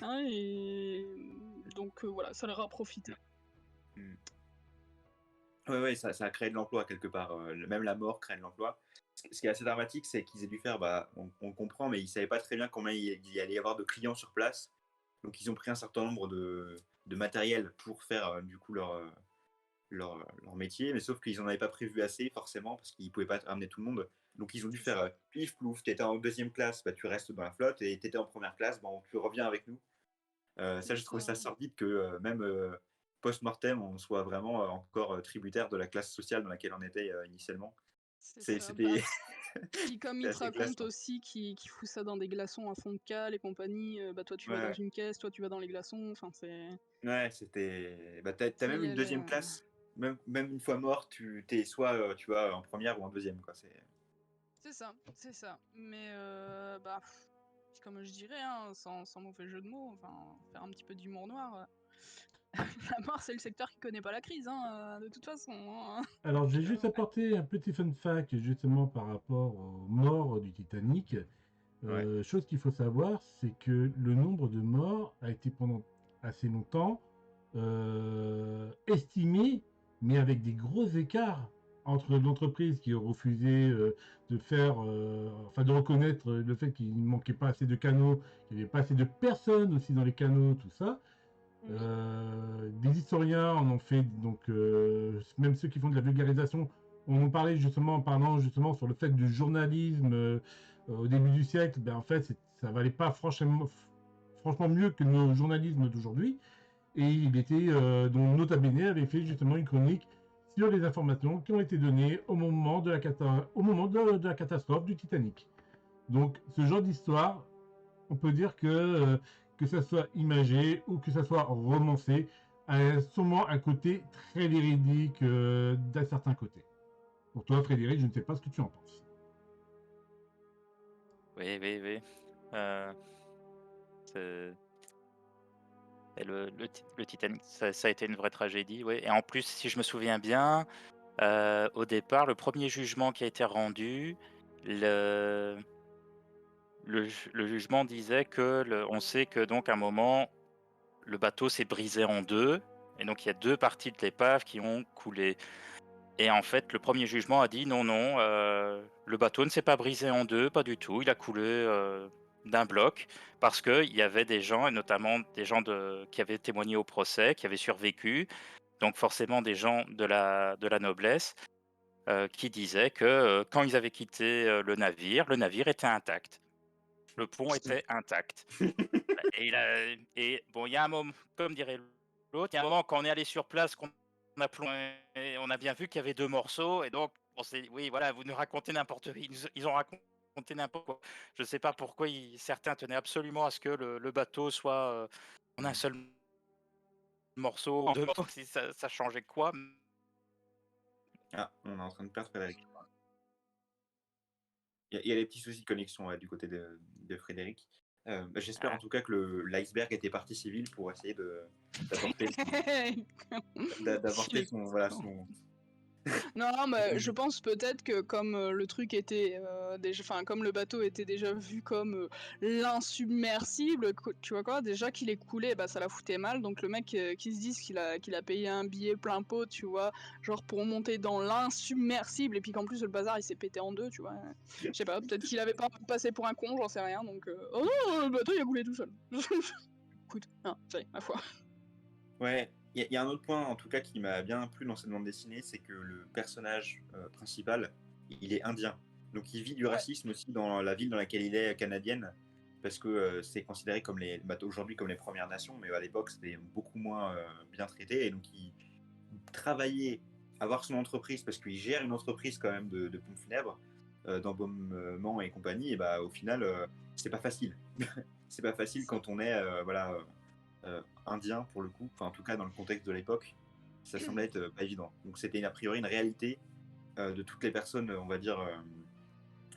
Hein, et donc voilà, ça leur a profité. Mm. Ouais, ça a créé de l'emploi quelque part. Même la mort crée de l'emploi. Ce qui est assez dramatique, c'est qu'ils aient dû faire, bah, on comprend, mais ils ne savaient pas très bien combien il allait y avoir de clients sur place. Donc ils ont pris un certain nombre de matériel pour faire du coup leur métier, mais sauf qu'ils n'en avaient pas prévu assez forcément parce qu'ils ne pouvaient pas amener tout le monde. Donc ils ont dû C'est faire ça. pif plouf, tu étais en deuxième classe, bah, tu restes dans la flotte, et tu étais en première classe, bah, tu reviens avec nous. Ça, C'est j'ai trouvé ça. ça sordide que même post-mortem, on soit vraiment encore tributaire de la classe sociale dans laquelle on était initialement. C'est ça. Bah, C'était puis comme il te assez classe, raconte hein. aussi qu'il fout ça dans des glaçons à fond de cale et compagnie, bah toi tu vas dans Ouais, une caisse, toi tu vas dans les glaçons, enfin c'est... ouais, c'était. Bah, t'as Il même y une a deuxième le- classe, même une fois mort, tu t'es soit tu vois, en première ou en deuxième, quoi. C'est ça, c'est ça. Mais bah, comme je dirais, hein, sans mauvais jeu de mots, enfin, faire un petit peu d'humour noir. La mort, c'est le secteur qui connaît pas la crise, hein, de toute façon, hein. Alors, Donc, j'ai juste apporté un petit fun fact justement par rapport aux morts du Titanic. Ouais. Chose qu'il faut savoir, c'est que le nombre de morts a été pendant assez longtemps estimé, mais avec des gros écarts entre l'entreprise qui a refusé de faire, enfin de reconnaître le fait qu'il ne manquait pas assez de canaux, qu'il n'y avait pas assez de personnes aussi dans les canaux, tout ça. oui, Des historiens en ont fait, donc même ceux qui font de la vulgarisation on en parlait justement en parlant justement sur le fait du journalisme au début du siècle. Ben en fait, ça valait pas franchement mieux que nos journalismes d'aujourd'hui. Et il était, dont Nota Bene avait fait justement une chronique sur les informations qui ont été données au moment de de la catastrophe du Titanic. Donc, ce genre d'histoire, on peut dire que ça soit imagé ou que ça soit romancé, a sûrement un côté très véridique d'un certain côté. Pour toi, Frédéric, je ne sais pas ce que tu en penses. Oui, oui, oui. Euh, c'est- et le Titanic, ça a été une vraie tragédie, oui. Et en plus, si je me souviens bien, au départ, le premier jugement qui a été rendu, le, le jugement disait que on sait que donc à un moment, le bateau s'est brisé en deux, et donc il y a deux parties de l'épave qui ont coulé. Et en fait, le premier jugement a dit non, non, le bateau ne s'est pas brisé en deux, pas du tout. Il a coulé d'un bloc parce qu'il y avait des gens, et notamment des gens qui avaient témoigné au procès, qui avaient survécu, donc forcément des gens de la noblesse, qui disaient que quand ils avaient quitté le navire était intact. Le pont était intact. Et bon, il y a un moment, comme dirait l'autre, il y a un moment quand on est allé sur place, qu'on a plongé, on a bien vu qu'il y avait deux morceaux, et donc on s'est dit, oui, voilà, vous nous racontez n'importe quoi. Ils ont raconté n'importe quoi. Je ne sais pas pourquoi certains tenaient absolument à ce que le bateau soit en un seul morceau, en deux morceaux, si ça changeait quoi. Ah, on est en train de perdre Frédéric. Il y a des petits soucis de connexion du côté de Frédéric. J'espère en Ah. tout cas que l'iceberg était partie civile pour essayer d'avorter son. Non, mais je pense peut-être que comme le truc était déjà, enfin comme le bateau était déjà vu comme l'insubmersible, tu vois quoi, déjà qu'il est coulé, bah ça la foutait mal. Donc le mec qui se dise qu'il a payé un billet plein pot, tu vois, genre pour monter dans l'insubmersible, et puis qu'en plus le bazar il s'est pété en deux, tu vois. Je sais pas, peut-être qu'il avait pas passé pour un con, j'en sais rien. Donc oh non, le bateau il a coulé tout seul. Écoute, hein, ça y est, ma foi. Ouais, il y a un autre point en tout cas qui m'a bien plu dans cette bande dessinée, c'est que le personnage principal, il est indien. Donc il vit du racisme aussi dans la ville dans laquelle il est, canadienne, parce que c'est considéré comme aujourd'hui comme les Premières Nations, mais à l'époque c'était beaucoup moins bien traité. Et donc il travaillait, avoir son entreprise, parce qu'il gère une entreprise quand même de pompes funèbres, d'embaumement et compagnie, et bah au final c'est pas facile. C'est pas facile quand on est indien pour le coup, enfin en tout cas dans le contexte de l'époque, ça semblait être pas évident. Donc c'était a priori une réalité de toutes les personnes, on va dire,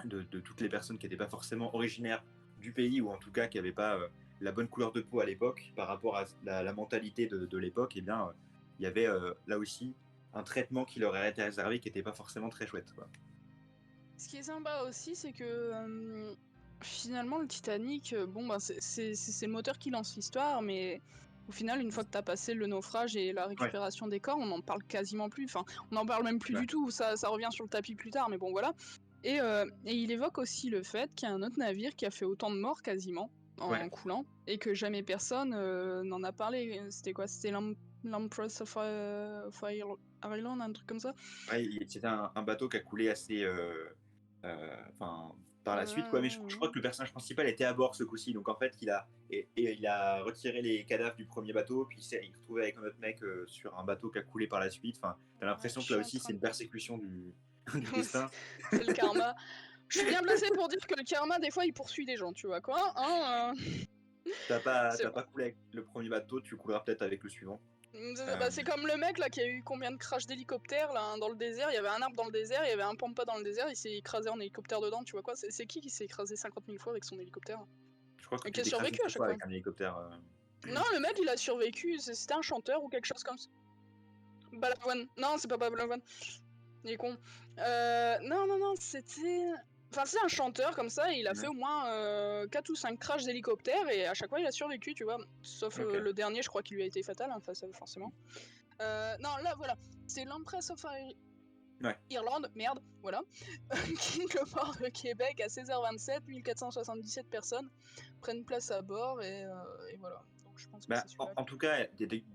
de toutes les personnes qui n'étaient pas forcément originaires du pays, ou en tout cas qui n'avaient pas la bonne couleur de peau à l'époque par rapport à la mentalité de l'époque. Et bien il y avait là aussi un traitement qui leur était réservé qui n'était pas forcément très chouette, quoi. Ce qui est sympa aussi, c'est que finalement le Titanic, bon bah c'est le moteur qui lance l'histoire, mais au final, une fois que t'as passé le naufrage et la Ouais. récupération des corps, on n'en parle quasiment plus. Enfin, on n'en parle même plus Ouais. du tout. Ça revient sur le tapis plus tard, mais bon voilà. Et il évoque aussi le fait qu'il y a un autre navire qui a fait autant de morts quasiment en Ouais. coulant, et que jamais personne n'en a parlé. C'était quoi? C'était l'Empress of Ireland, un truc comme ça. Ouais, c'était un bateau qui a coulé assez, enfin, par la suite, quoi. Mais je crois que le personnage principal était à bord ce coup-ci. Donc en fait, il a retiré les cadavres du premier bateau, puis il s'est retrouvé avec un autre mec sur un bateau qui a coulé par la suite. Enfin, t'as l'impression Je que là suis en aussi, train c'est de... une persécution du destin. C'est le karma. Je suis bien placée pour dire que le karma, des fois, il poursuit des gens, tu vois quoi, hein c'est T'as pas coulé avec le premier bateau, tu couleras peut-être avec le suivant. bah, c'est comme le mec là qui a eu combien de crashs d'hélicoptère là hein, dans le désert. Il y avait un arbre dans le désert, il y avait un pampa dans le désert, il s'est écrasé en hélicoptère dedans, tu vois quoi. C'est qui s'est écrasé 50 000 fois avec son hélicoptère Je crois que et tu qui a t'écrases une survécu à seule chaque fois fois. avec un hélicoptère. Non, le mec il a survécu, c'était un chanteur ou quelque chose comme ça. Balavoine. Non, c'est pas Balavoine. Il est con. Non, c'était... Enfin, c'est un chanteur comme ça, et il a fait au moins 4 ou 5 crashs d'hélicoptère, et à chaque fois il a survécu, tu vois. Sauf Ok. le dernier, je crois qu'il lui a été fatal, hein, forcément. Non, là, voilà. C'est l'Empress of Ouais. Irlande, merde, voilà. Quitte le port de Québec à 16h27, 1477 personnes prennent place à bord, et voilà. Donc je pense que Bah, c'est celui-là. en tout cas,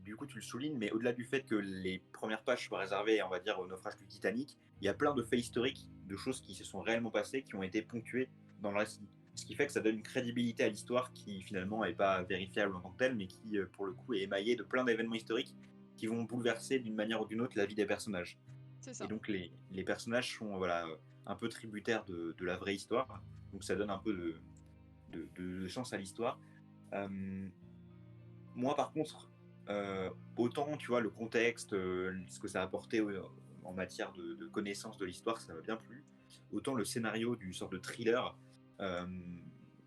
du coup, tu le soulignes, mais au-delà du fait que les premières pages soient réservées, on va dire, au naufrage du Titanic, il y a plein de faits historiques, de choses qui se sont réellement passées, qui ont été ponctuées dans le récit. ce qui fait que ça donne une crédibilité à l'histoire qui finalement n'est pas vérifiable en tant que telle, mais qui pour le coup est émaillée de plein d'événements historiques qui vont bouleverser d'une manière ou d'une autre la vie des personnages. C'est Et ça. donc les personnages sont un peu tributaires de la vraie histoire, donc ça donne un peu de sens à l'histoire. Moi par contre, autant tu vois le contexte, ce que ça a apporté en matière de connaissance de l'histoire, ça m'a bien plu, autant le scénario du sort de thriller,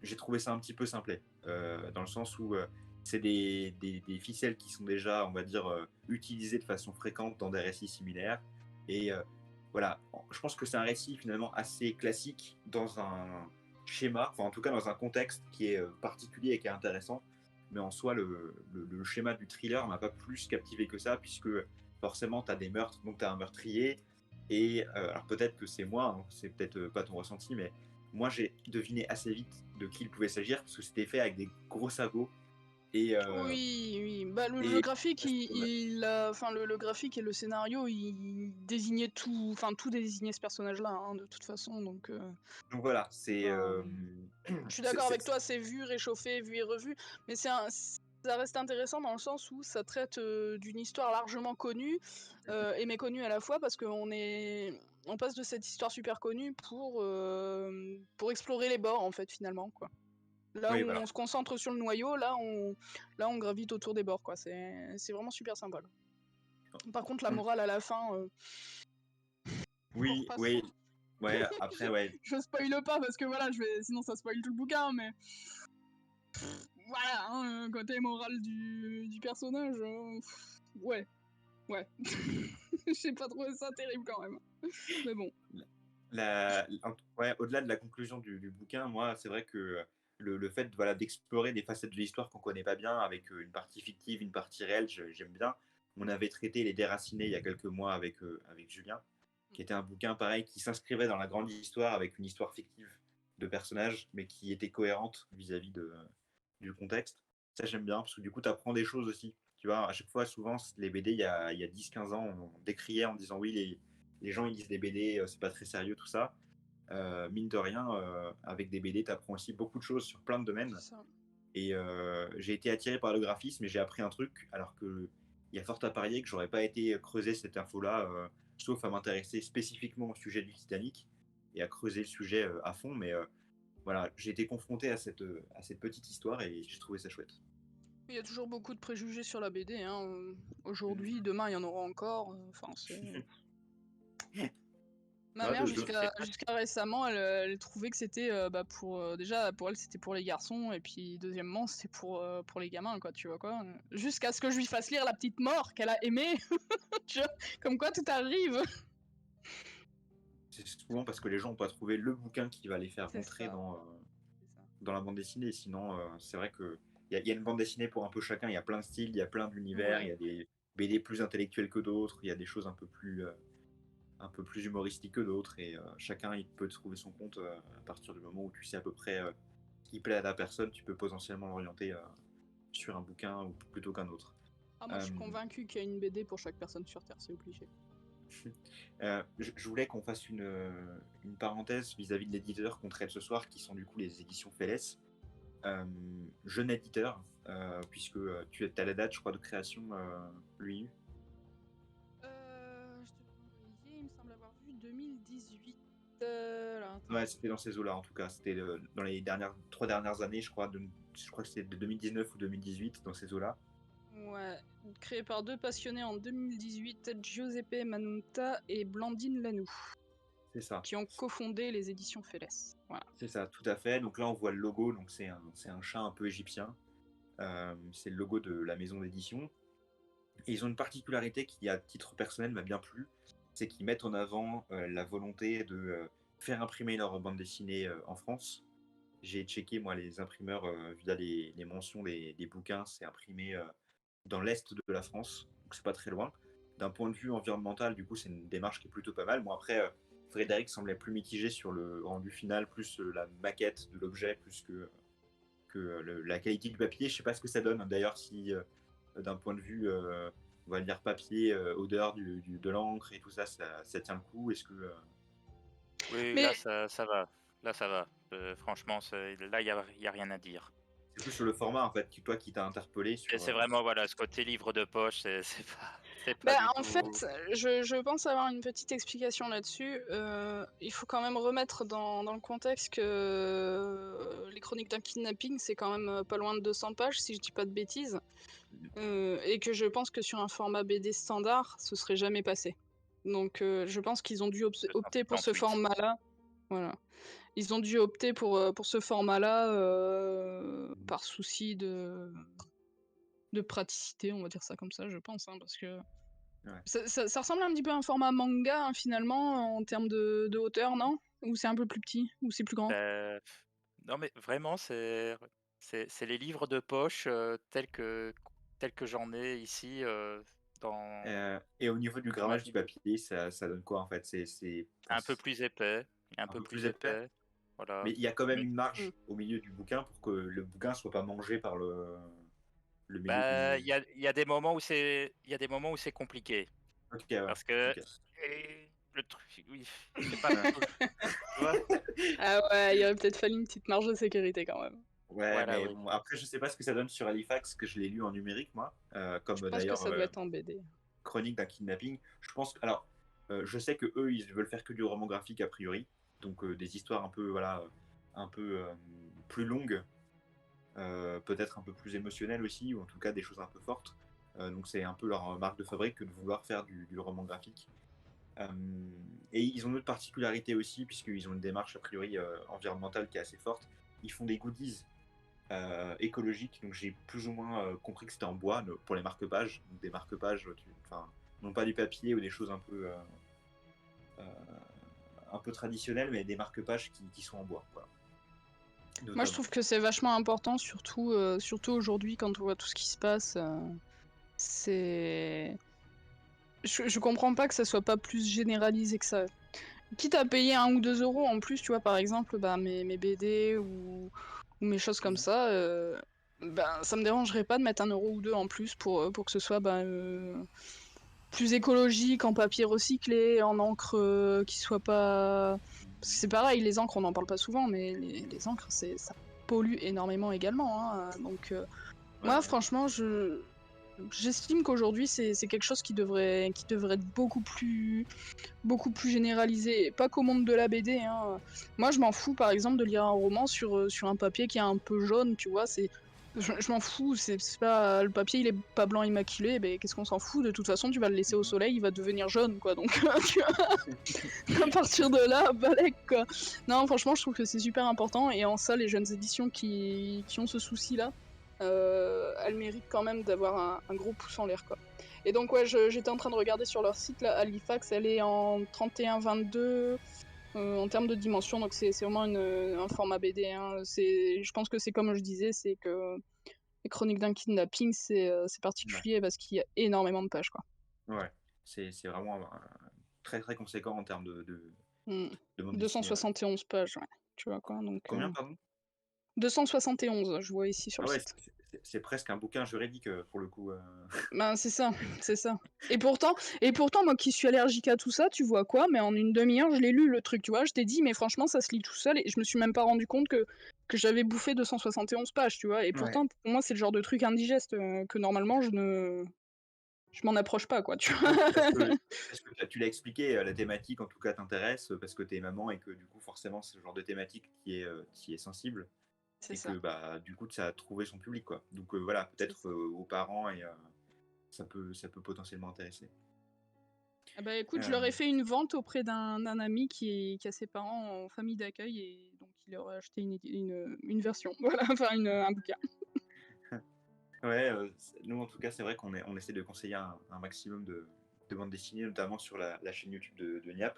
j'ai trouvé ça un petit peu simplet, dans le sens où c'est des ficelles qui sont déjà, on va dire, utilisées de façon fréquente dans des récits similaires. Et voilà, je pense que c'est un récit finalement assez classique dans un schéma, enfin en tout cas dans un contexte qui est particulier et qui est intéressant. Mais en soi, le schéma du thriller m'a pas plus captivé que ça, puisque forcément, tu as des meurtres, donc tu as un meurtrier. Et alors peut-être que c'est moi, hein, c'est peut-être pas ton ressenti, mais moi j'ai deviné assez vite de qui il pouvait s'agir, parce que c'était fait avec des gros sabots. Et, Oui, oui. Bah, le et graphique, enfin, le graphique et le scénario, il désignait tout, enfin, tout désignait ce personnage-là, hein, de toute façon. Donc donc voilà, c'est. je suis d'accord avec toi, c'est vu, réchauffé, vu et revu, mais ça reste intéressant dans le sens où ça traite d'une histoire largement connue et méconnue à la fois, parce on passe de cette histoire super connue pour explorer les bords, en fait, finalement, quoi. Là où Oui, voilà. on se concentre sur le noyau, là on gravite autour des bords, quoi. C'est vraiment super sympa. Par contre, la morale à la fin, bon, Oui, passons. oui. Ouais, après, ouais. Je spoile pas parce que voilà, sinon ça spoil tout le bouquin, mais voilà, hein, côté moral du personnage, ouais, ouais. J'ai pas trouvé ça terrible quand même. Mais bon. Ouais, au-delà de la conclusion du bouquin, moi, c'est vrai que le fait voilà, d'explorer des facettes de l'histoire qu'on connaît pas bien, avec une partie fictive, une partie réelle, j'aime bien. On avait traité Les Déracinés il y a quelques mois avec Julien, qui était un bouquin pareil, qui s'inscrivait dans la grande histoire avec une histoire fictive de personnages, mais qui était cohérente vis-à-vis du contexte. Ça, j'aime bien, parce que du coup, tu apprends des choses aussi. Tu vois, à chaque fois, souvent, les BD, il y a 10-15 ans, on décriait en disant oui, les gens ils lisent des BD, c'est pas très sérieux tout ça. Mine de rien, avec des BD, tu apprends aussi beaucoup de choses sur plein de domaines. C'est ça. Et j'ai été attiré par le graphisme et j'ai appris un truc, alors qu'il y a fort à parier que j'aurais pas été creuser cette info-là, sauf à m'intéresser spécifiquement au sujet du Titanic et à creuser le sujet à fond. Mais voilà, j'ai été confronté à cette petite histoire et j'ai trouvé ça chouette. Il y a toujours beaucoup de préjugés sur la BD, hein. Aujourd'hui, demain, il y en aura encore. Enfin, c'est. Ma Ouais, mère, de- jusqu'à récemment, elle trouvait que c'était déjà pour elle c'était pour les garçons, et puis deuxièmement c'était pour les gamins, quoi, tu vois quoi. Jusqu'à ce que je lui fasse lire La Petite Mort qu'elle a aimée. Tu vois, comme quoi tout arrive. C'est souvent parce que les gens n'ont pas trouvé le bouquin qui va les faire C'est rentrer ça. dans, C'est ça. dans la bande dessinée. Sinon, c'est vrai que il y a une bande dessinée pour un peu chacun. Il y a plein de styles, il y a plein d'univers, il y Ouais. a des BD plus intellectuels que d'autres, il y a des choses un peu plus humoristiques que d'autres. Et chacun, il peut trouver son compte à partir du moment où tu sais à peu près ce qui plaît à la personne. Tu peux potentiellement l'orienter sur un bouquin ou plutôt qu'un autre. Ah, moi je suis convaincue qu'il y a une BD pour chaque personne sur Terre, c'est obligé. Je voulais qu'on fasse une parenthèse vis-à-vis de l'éditeur qu'on traite ce soir, qui sont du coup les éditions Félès. Jeune éditeur, puisque tu as la date, je crois, de création, lui. Je te l'ai envoyé, il me semble avoir vu 2018. Alors, attends. Ouais, c'était dans ces eaux-là, en tout cas. C'était dans les 3 dernières années, je crois. Je crois que c'était de 2019 ou 2018, dans ces eaux-là. Ouais, créé par deux passionnés en 2018, Giuseppe Manunta et Blandine Lanoux, C'est ça. qui ont cofondé les éditions Félès. Voilà. C'est ça, tout à fait. Donc là, on voit le logo. Donc c'est un chat un peu égyptien. C'est le logo de la maison d'édition. Et ils ont une particularité qui, à titre personnel, m'a bien plu. C'est qu'ils mettent en avant la volonté de faire imprimer leur bande dessinée en France. J'ai checké, moi, les imprimeurs via les mentions des bouquins. C'est imprimé dans l'est de la France. Donc c'est pas très loin. D'un point de vue environnemental, du coup, c'est une démarche qui est plutôt pas mal. Bon, après, Frédéric semblait plus mitigé sur le rendu final, plus la maquette de l'objet, plus que la qualité du papier. Je sais pas ce que ça donne, d'ailleurs, si d'un point de vue, on va dire papier, odeur de l'encre et tout ça, ça tient le coup. Est-ce que Oui, Mais là, ça va. Là, ça va. Franchement, là, y a rien à dire. C'est plus sur le format, en fait, toi qui t'a interpellé Et sur. c'est vraiment, voilà, ce côté livre de poche, c'est pas Bah, du en tout. fait, je pense avoir une petite explication là-dessus. Il faut quand même remettre dans le contexte que les chroniques d'un kidnapping, c'est quand même pas loin de 200 pages, si je dis pas de bêtises. Et que je pense que sur un format BD standard, ce serait jamais passé. Donc je pense qu'ils ont dû opter pour ce 258. format-là. Voilà. Ils ont dû opter pour ce format-là par souci de praticité, on va dire ça comme ça, je pense, hein, parce que Ouais. ça ressemble un petit peu à un format manga, hein, finalement, en termes de hauteur, non? Ou c'est un peu plus petit? Ou c'est plus grand? Non, mais vraiment, c'est les livres de poche tels que j'en ai ici dans Et au niveau du ouais, grammage du papier, ça donne quoi en fait? Enfin, un peu plus épais, un un peu peu plus plus épais, épais. mais Voilà. il y a quand même une Mm. marge au milieu du bouquin pour que le bouquin soit pas mangé par le milieu Bah, du. il y a des moments où il y a des moments où c'est compliqué Ok, ouais. parce que Ok. le truc, oui, c'est pas Ouais. toujours, tu vois? Ah ouais, il aurait peut-être fallu une petite marge de sécurité quand même. Ouais, Voilà, mais oui. bon, après, je sais pas ce que ça donne sur Halifax, que je l'ai lu en numérique, moi, Je comme pense que d'ailleurs ça doit être en BD. Chronique d'un kidnapping. Je pense que, alors, je sais que eux, ils veulent faire que du roman graphique a priori, donc des histoires un peu, voilà, un peu plus longues, peut-être un peu plus émotionnelles aussi, ou en tout cas des choses un peu fortes. Donc c'est un peu leur marque de fabrique que de vouloir faire du roman graphique. Euh, et ils ont une autre particularité aussi, puisqu'ils ont une démarche a priori environnementale qui est assez forte. Ils font des goodies écologiques, donc j'ai plus ou moins compris que c'était en bois pour les marque-pages. Donc des marque-pages, enfin, non pas du papier ou des choses euh, un peu traditionnelles, mais des marque-pages qui sont en bois, voilà, Moi, je notamment. trouve que c'est vachement important, surtout aujourd'hui, quand on voit tout ce qui se passe. C'est... Je comprends pas que ça soit pas plus généralisé que ça. Quitte à payer 1 ou 2 € en plus, tu vois, par exemple, bah, mes BD ou mes choses comme ça, bah, ça me dérangerait pas de mettre 1 € ou 2 en plus pour que ce soit bah, plus écologique, en papier recyclé, en encre qui soit pas... Parce que c'est pareil, les encres, on n'en parle pas souvent, mais les encres, ça pollue énormément également. Hein, donc moi, Ouais. franchement, j'estime qu'aujourd'hui, c'est quelque chose qui devrait être beaucoup plus généralisé, et pas qu'au monde de la BD. Hein. Moi, je m'en fous, par exemple, de lire un roman sur un papier qui est un peu jaune, tu vois. Je m'en fous. C'est pas le papier, il est pas blanc immaculé. Ben qu'est-ce qu'on s'en fout? De toute façon, tu vas le laisser au soleil, il va devenir jaune, quoi. Donc, tu vois, à partir de là, balèque, quoi. Non, franchement, je trouve que c'est super important. Et en ça, les jeunes éditions qui ont ce souci-là, elles méritent quand même d'avoir un gros pouce en l'air, quoi. Et donc, ouais, j'étais en train de regarder sur leur site, là, Halifax, elle est en 31-22 en termes de dimension, donc c'est vraiment un format BD. Hein. Je pense que c'est comme je disais, c'est que les chroniques d'un kidnapping, c'est Ouais. particulier parce qu'il y a énormément de pages, quoi. Ouais. C'est vraiment très très conséquent en termes Mm. de bande dessinée. Ouais. 271 pages, ouais. Tu vois, quoi, donc... Combien, pardon? 271, je vois ici sur Ah le ouais, site. c'est presque un bouquin juridique pour le coup. Ben, c'est ça, c'est ça. Et pourtant, moi qui suis allergique à tout ça, tu vois quoi, mais en une demi-heure, je l'ai lu le truc, tu vois. Je t'ai dit, mais franchement, ça se lit tout seul, et je me suis même pas rendu compte que j'avais bouffé 271 pages, tu vois. Et Ouais. pourtant, pour moi, c'est le genre de truc indigeste que normalement, je m'en approche pas, quoi, tu vois. Parce que tu l'as expliqué, la thématique en tout cas t'intéresse parce que t'es maman et que du coup forcément c'est le genre de thématique qui est sensible C'est et que ça. bah du coup ça a trouvé son public quoi. Donc voilà, C'est peut-être ça. aux parents et ça peut potentiellement intéresser. Ah bah écoute, je Euh, leur ai fait une vente auprès d'un ami qui a ses parents en famille d'accueil, et donc il leur a acheté une version, voilà, enfin un bouquin. ouais, nous en tout cas c'est vrai on essaie de conseiller un maximum de bandes dessinées, notamment sur la chaîne YouTube de Niap.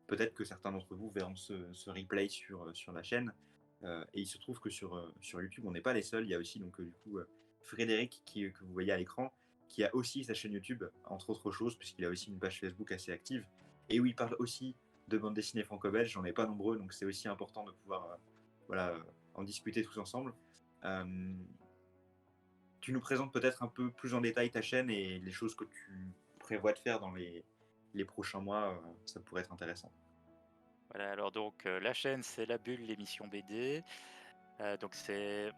Peut-être que certains d'entre vous verront ce replay sur la chaîne. Et il se trouve que sur YouTube, on n'est pas les seuls. Il y a aussi donc du coup Frédéric que vous voyez à l'écran, qui a aussi sa chaîne YouTube, entre autres choses, puisqu'il a aussi une page Facebook assez active, et où il parle aussi de bande dessinée franco-belge. J'en ai pas nombreux, donc c'est aussi important de pouvoir voilà, en discuter tous ensemble. Euh, Tu nous présentes peut-être un peu plus en détail ta chaîne et les choses que tu prévois de faire dans les prochains mois. Ça pourrait être intéressant. Voilà, alors donc la chaîne c'est La Bulle, l'émission BD. Donc c'est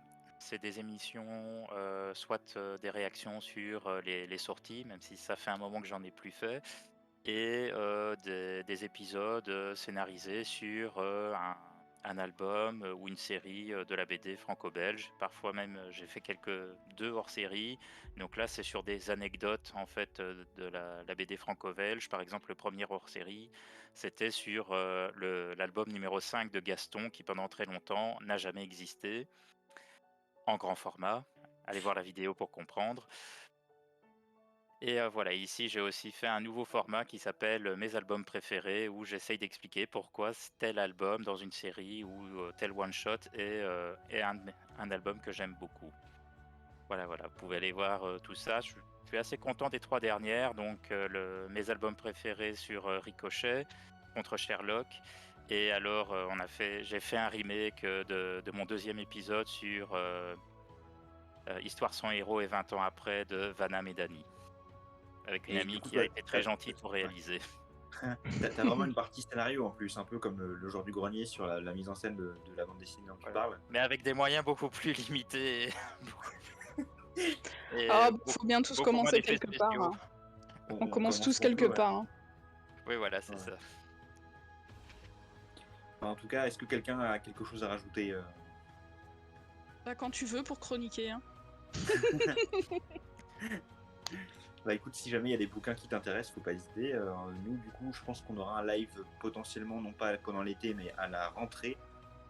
des émissions, soit des réactions sur les sorties, même si ça fait un moment que j'en ai plus fait, et des épisodes scénarisés sur un album ou une série de la BD franco-belge. Parfois même j'ai fait deux hors-série. Donc là c'est sur des anecdotes en fait de la BD franco-belge. Par exemple le premier hors-série c'était sur l'album numéro 5 de Gaston qui pendant très longtemps n'a jamais existé en grand format. Allez voir la vidéo pour comprendre. Et voilà, ici j'ai aussi fait un nouveau format qui s'appelle Mes albums préférés, où j'essaye d'expliquer pourquoi tel album dans une série ou tel one-shot est un album que j'aime beaucoup. Voilà, voilà, vous pouvez aller voir tout ça. Je suis assez content des 3 dernières, donc mes albums préférés sur Ricochet, contre Sherlock. Et alors j'ai fait un remake de mon 2e épisode sur Histoire sans héros et 20 ans après de Vanna Medani, avec une Et amie du coup, qui a toi, été très gentille pour réaliser. t'as vraiment une partie scénario en plus, un peu comme le jour du grenier sur la mise en scène de la bande dessinée dont tu Voilà. parles. Mais avec des moyens beaucoup plus limités et Ah, faut bien tous beaucoup moins commencer d'effets quelque part. spéciaux. Hein. On commence tous qu'on quelque peut, ouais. part. Hein. Oui, voilà, c'est Ouais. ça. Enfin, en tout cas, est-ce que quelqu'un a quelque chose à rajouter Bah, quand tu veux pour chroniquer. Hein. Bah écoute, si jamais il y a des bouquins qui t'intéressent, faut pas hésiter. Nous, du coup, je pense qu'on aura un live potentiellement, non pas pendant l'été, mais à la rentrée,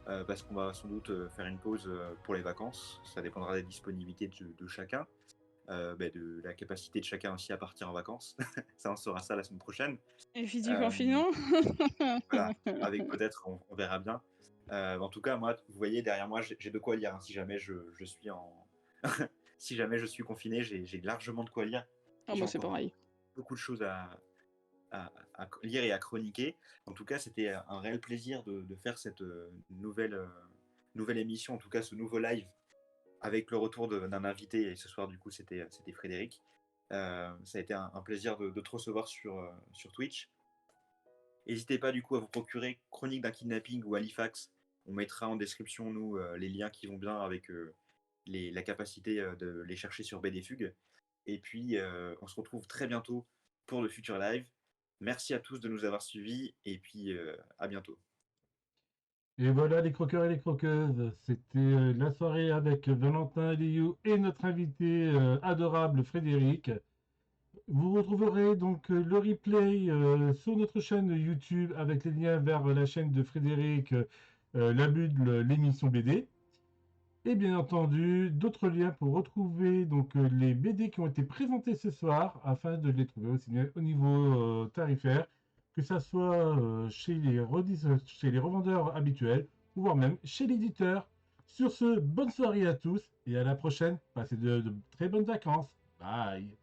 parce qu'on va sans doute faire une pause pour les vacances. Ça dépendra des disponibilités de chacun, de la capacité de chacun aussi à partir en vacances. Ça, on saura ça la semaine prochaine. Et puis du Euh, confinement. Voilà, avec peut-être, on verra bien. En tout cas, moi, vous voyez, derrière moi, j'ai de quoi lire. Hein, si jamais je suis si jamais je suis confiné, j'ai largement de quoi lire. Ah, J'ai moi c'est encore pareil. beaucoup de choses à lire et à chroniquer. En tout cas, c'était un réel plaisir de faire cette nouvelle émission, en tout cas ce nouveau live, avec le retour d'un invité. Et ce soir, du coup, c'était Frédéric. Ça a été un plaisir de te recevoir sur Twitch. N'hésitez pas du coup à vous procurer Chronique d'un kidnapping ou Halifax. On mettra en description, nous, les liens qui vont bien avec la capacité de les chercher sur BDFUG. Et puis, on se retrouve très bientôt pour de futurs lives. Merci à tous de nous avoir suivis et puis à bientôt. Et voilà les croqueurs et les croqueuses, c'était la soirée avec Valentin Liu et notre invité adorable Frédéric. Vous retrouverez donc le replay sur notre chaîne YouTube avec les liens vers la chaîne de Frédéric, La Bulle, l'émission BD. Et bien entendu, d'autres liens pour retrouver donc les BD qui ont été présentés ce soir afin de les trouver aussi bien au niveau tarifaire, que ça soit chez les revendeurs habituels ou voire même chez l'éditeur. Sur ce, bonne soirée à tous et à la prochaine. Passez de très bonnes vacances. Bye.